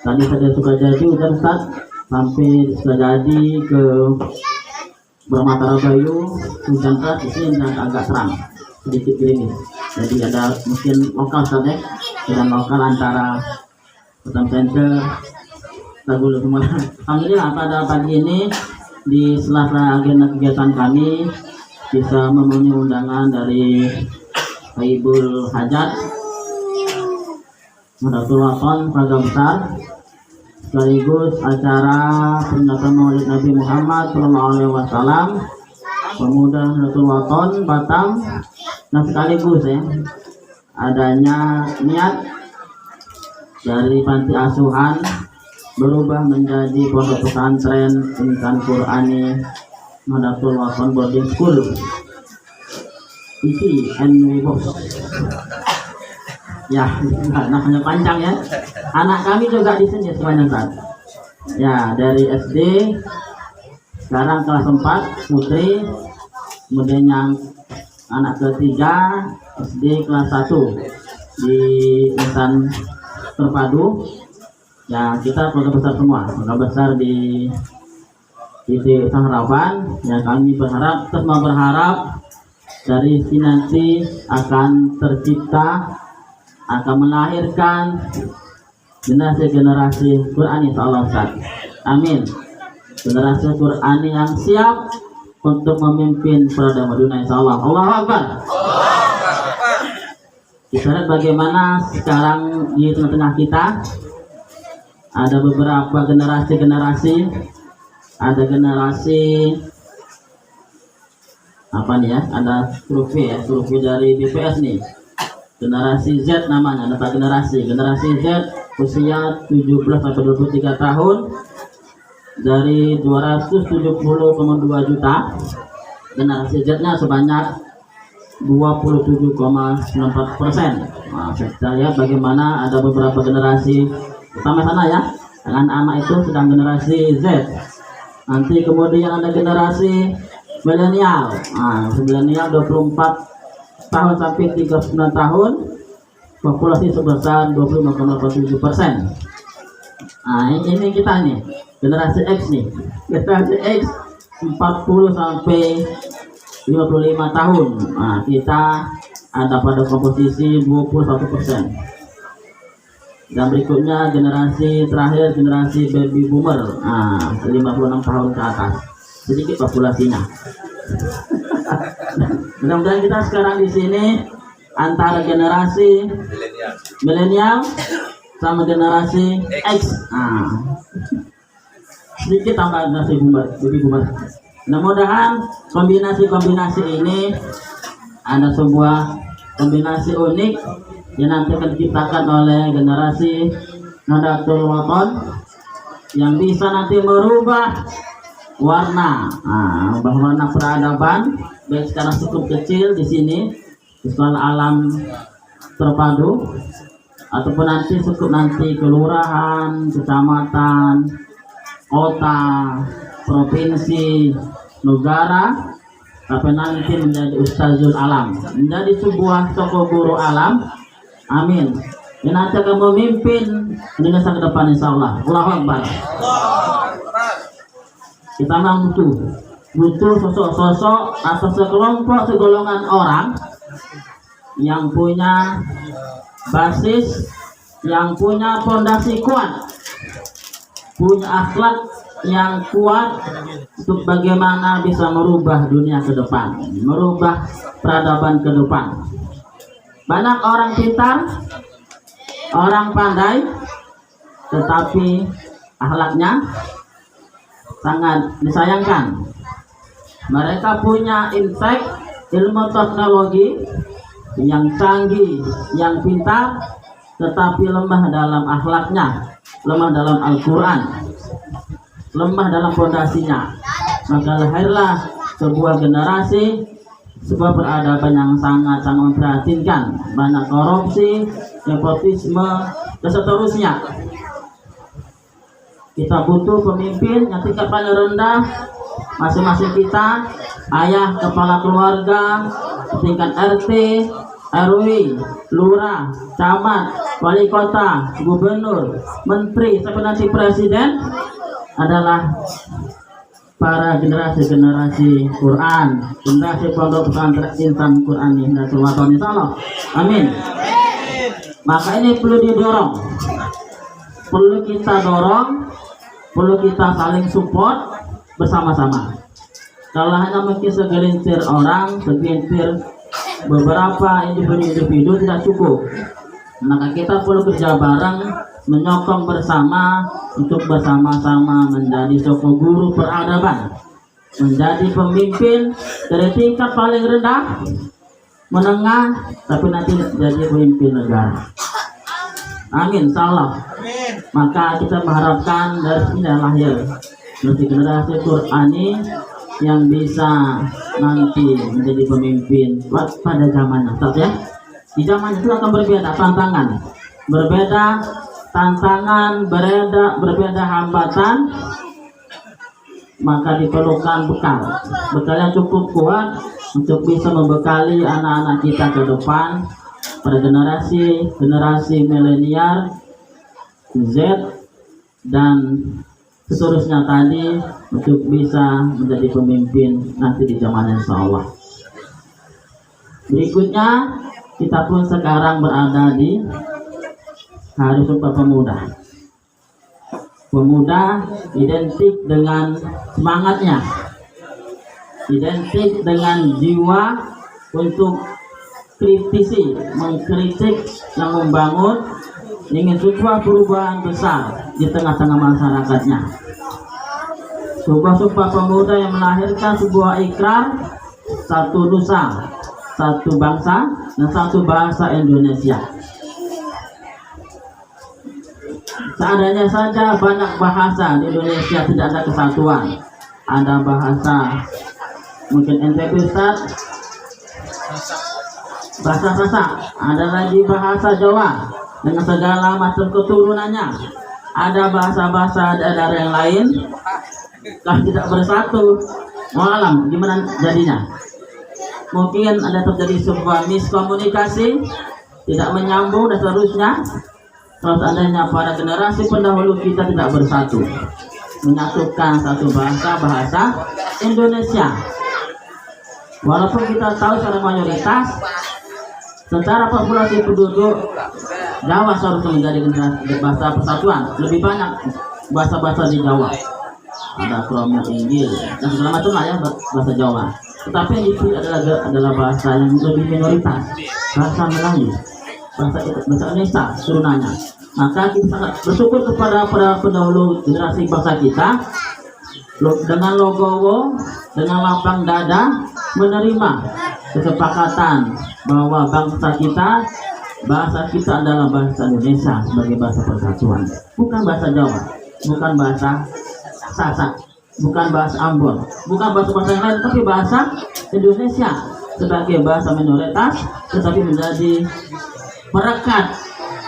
Tadi saja suka jadi hujan Ustaz, sampai sudah jadi ke Bermatara Bayu hujan deras, di sini agak terang, sedikit gerimis. Jadi ada mungkin lokal Ustaz ya, dan lokal antara Hutan Center, Tagul semua. Alhamdulillah pada pagi ini di sela-sela agenda kegiatan kami bisa memenuhi undangan dari Haibul Hajat Nahdlatul Wathon Keluarga Besar, sekaligus acara peringatan Maulid Nabi Muhammad SAW, Pemuda Nahdlatul Wathon Batam, dan sekaligus ya adanya niat dari panti asuhan berubah menjadi pondok pesantren Intan Qur'ani Nahdlatul Wathon Boarding School Iti and Wibos. Ya, namanya panjang ya. Anak kami juga di sini semuanya Ustaz. Ya, dari SD sekarang kelas 4 putri, kemudian yang anak ketiga SD kelas 1 di Intan Terpadu. Ya, kita keluarga besar semua, keluarga besar di titik Harapan. Ya, kami berharap, terus berharap dari sini nanti akan tercipta, akan melahirkan generasi Qur'ani insyaallah Ustaz. Amin. Generasi Qur'ani yang siap untuk memimpin peradaban dunia insyaallah. Allahu Akbar. Kita lihat bagaimana sekarang di tengah-tengah kita ada beberapa generasi. Ada generasi apa nih ya? Ada survei dari BPS nih. Generasi Z namanya, data generasi Z usia 17 sampai 23 tahun dari 270,2 juta. Generasi Z-nya sebanyak 27,94%. Nah, kita lihat bagaimana ada beberapa generasi pertama sana ya, dengan anak itu sedang generasi Z. Nanti kemudian ada generasi milenial. Nah, milenial 24 tahun sampai 39 tahun, populasi sebesar 25,47%. Nah, ini kita nih, generasi X nih. Generasi X 40 sampai 55 tahun. Nah, kita ada pada komposisi 21%. Dan berikutnya generasi terakhir, generasi baby boomer. Nah, 56 tahun ke atas. Sedikit populasinya. Mudah-mudahan kita sekarang di sini antara generasi milenial sama generasi X. Sedikit tambah generasi baby boomer. Mudah-mudahan kombinasi ini ada sebuah kombinasi unik yang nanti akan diciptakan oleh generasi Nahdlatul Wathon yang bisa nanti merubah warna, warna peradaban. Baik sekarang cukup kecil di sini di sekolah alam terpadu ataupun nanti cukup nanti kelurahan, kecamatan, kota, provinsi, negara, tapi nanti menjadi ustazul alam, menjadi sebuah tokoh guru alam. Amin. Yang nanti akan memimpin Indonesia ke depan, insya Allah. Allahu Akbar. Kita memang butuh sosok-sosok atau sekelompok segolongan orang yang punya basis, yang punya fondasi kuat, punya akhlak yang kuat untuk bagaimana bisa merubah dunia ke depan, merubah peradaban ke depan. Banyak orang pintar, orang pandai, tetapi akhlaknya sangat disayangkan. Mereka punya insight ilmu teknologi yang canggih, yang pintar, tetapi lemah dalam akhlaknya, lemah dalam Al-Quran, lemah dalam fondasinya. Maka lahirlah sebuah generasi, sebuah peradaban yang sangat-sangat memprihatinkan. Banyak korupsi, nepotisme, dan seterusnya. Kita butuh pemimpin yang tingkat paling rendah. Masing-masing kita, ayah, kepala keluarga, tingkat RT, RW, lurah, camat, wali kota, gubernur, menteri, sampai nanti presiden, adalah para generasi Quran, generasi pondok pesantren insan Quran ini dan semua tahun, insyaallah. Amin. Maka ini perlu didorong, perlu kita dorong, perlu kita saling support bersama-sama. Kalau hanya mungkin segelintir orang, segelintir beberapa individu tidak cukup. Maka kita perlu kerja bareng, menyokong bersama untuk bersama-sama menjadi tokoh guru peradaban, menjadi pemimpin dari tingkat paling rendah, menengah, tapi nanti jadi pemimpin negara. Amin, insyaallah. Maka kita mengharapkan dari sini lahir generasi Qurani yang bisa nanti menjadi pemimpin pada zamannya. Ya, di zaman itu akan berbeda tantangan, berbeda hambatan. Maka diperlukan bekal yang cukup kuat untuk bisa membekali anak-anak kita ke depan pada generasi milenial, Z dan seterusnya tadi, untuk bisa menjadi pemimpin nanti di zaman insyaallah. Berikutnya, kita pun sekarang berada di Hari Sumpah Pemuda. Pemuda identik dengan semangatnya, identik dengan jiwa untuk kritisi, mengkritik, yang membangun, ingin sebuah perubahan besar di tengah-tengah masyarakatnya. Sebuah sumpah pemuda yang melahirkan sebuah ikrar, satu nusa, satu bangsa, dan satu bahasa Indonesia. Seadanya saja banyak bahasa di Indonesia, tidak ada kesatuan. Ada bahasa mungkin NTB Ustaz, bahasa Sasak, ada lagi bahasa Jawa dengan segala macam keturunannya. Ada bahasa-bahasa daerah yang lain, kalau tidak bersatu, malam gimana jadinya? Mungkin ada terjadi sebuah miskomunikasi, tidak menyambung dan seterusnya. Kalau seandainya para generasi pendahulu kita tidak bersatu, menyatukan satu bahasa Indonesia. Walaupun kita tahu secara mayoritas, secara populasi penduduk Jawa seharusnya menjadi bahasa persatuan. Lebih banyak bahasa-bahasa di Jawa. Ada Kromo, Inggil, dan segala macam lah ya bahasa Jawa. Tetapi yang dipilih adalah bahasa yang lebih minoritas, bahasa Melayu, bahasa Indonesia turunannya. Maka kita sangat bersyukur kepada para pendahulu generasi bangsa kita, dengan logowo, dengan lapang dada menerima kesepakatan bahwa bahasa kita adalah bahasa Indonesia sebagai bahasa persatuan, bukan bahasa Jawa, bukan bahasa Sasak, bukan bahasa Ambon, bukan bahasa yang lain, tapi bahasa Indonesia sebagai bahasa minoritas, tetapi menjadi perekat,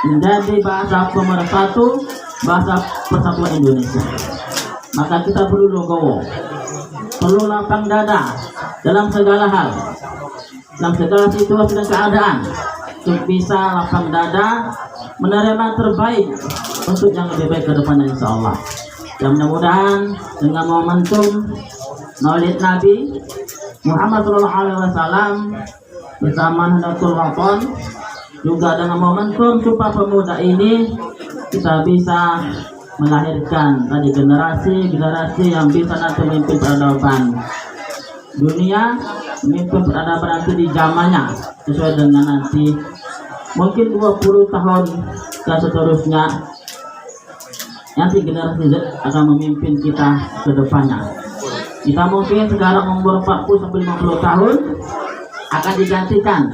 menjadi bahasa pemersatu, bahasa persatuan Indonesia. Maka kita perlu legowo, perlu lapang dada dalam segala hal, dalam segala situasi dan keadaan, untuk bisa lapang dada menerima terbaik untuk yang lebih baik ke depannya, insya Allah. Dan mudah-mudahan dengan momentum Maulid Nabi Muhammad SAW bersama Nahdlatul Wathon, juga dengan momentum Sumpah Pemuda ini, kita bisa melahirkan tadi generasi yang bisa nanti memimpin peradaban dunia, memimpin peradaban nanti di zamannya, sesuai dengan nanti mungkin 20 tahun dan seterusnya, nanti generasi Z akan memimpin kita ke depannya. Kita mungkin sekarang umur 40-50 tahun akan digantikan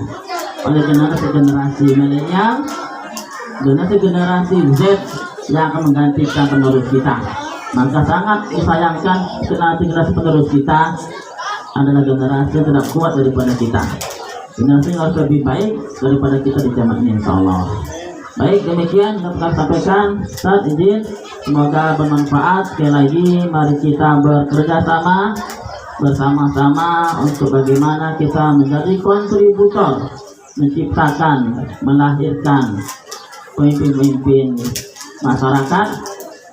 oleh generasi milenial, generasi Z yang akan menggantikan penerus kita. Maka sangat disayangkan generasi penerus kita adalah generasi yang tidak kuat daripada kita. Generasi yang harus lebih baik daripada kita di zaman ini, insya Allah. Baik, demikian yang kita sampaikan. Saat izin, semoga bermanfaat. Sekali lagi, mari kita bekerja sama bersama-sama untuk bagaimana kita menjadi kontributor menciptakan, melahirkan pemimpin-pemimpin masyarakat,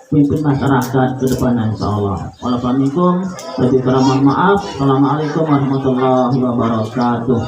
pemimpin masyarakat ke depannya, insyaallah. Waalaikumsalam, lebih kurang mohon maaf. Assalamualaikum warahmatullahi wabarakatuh.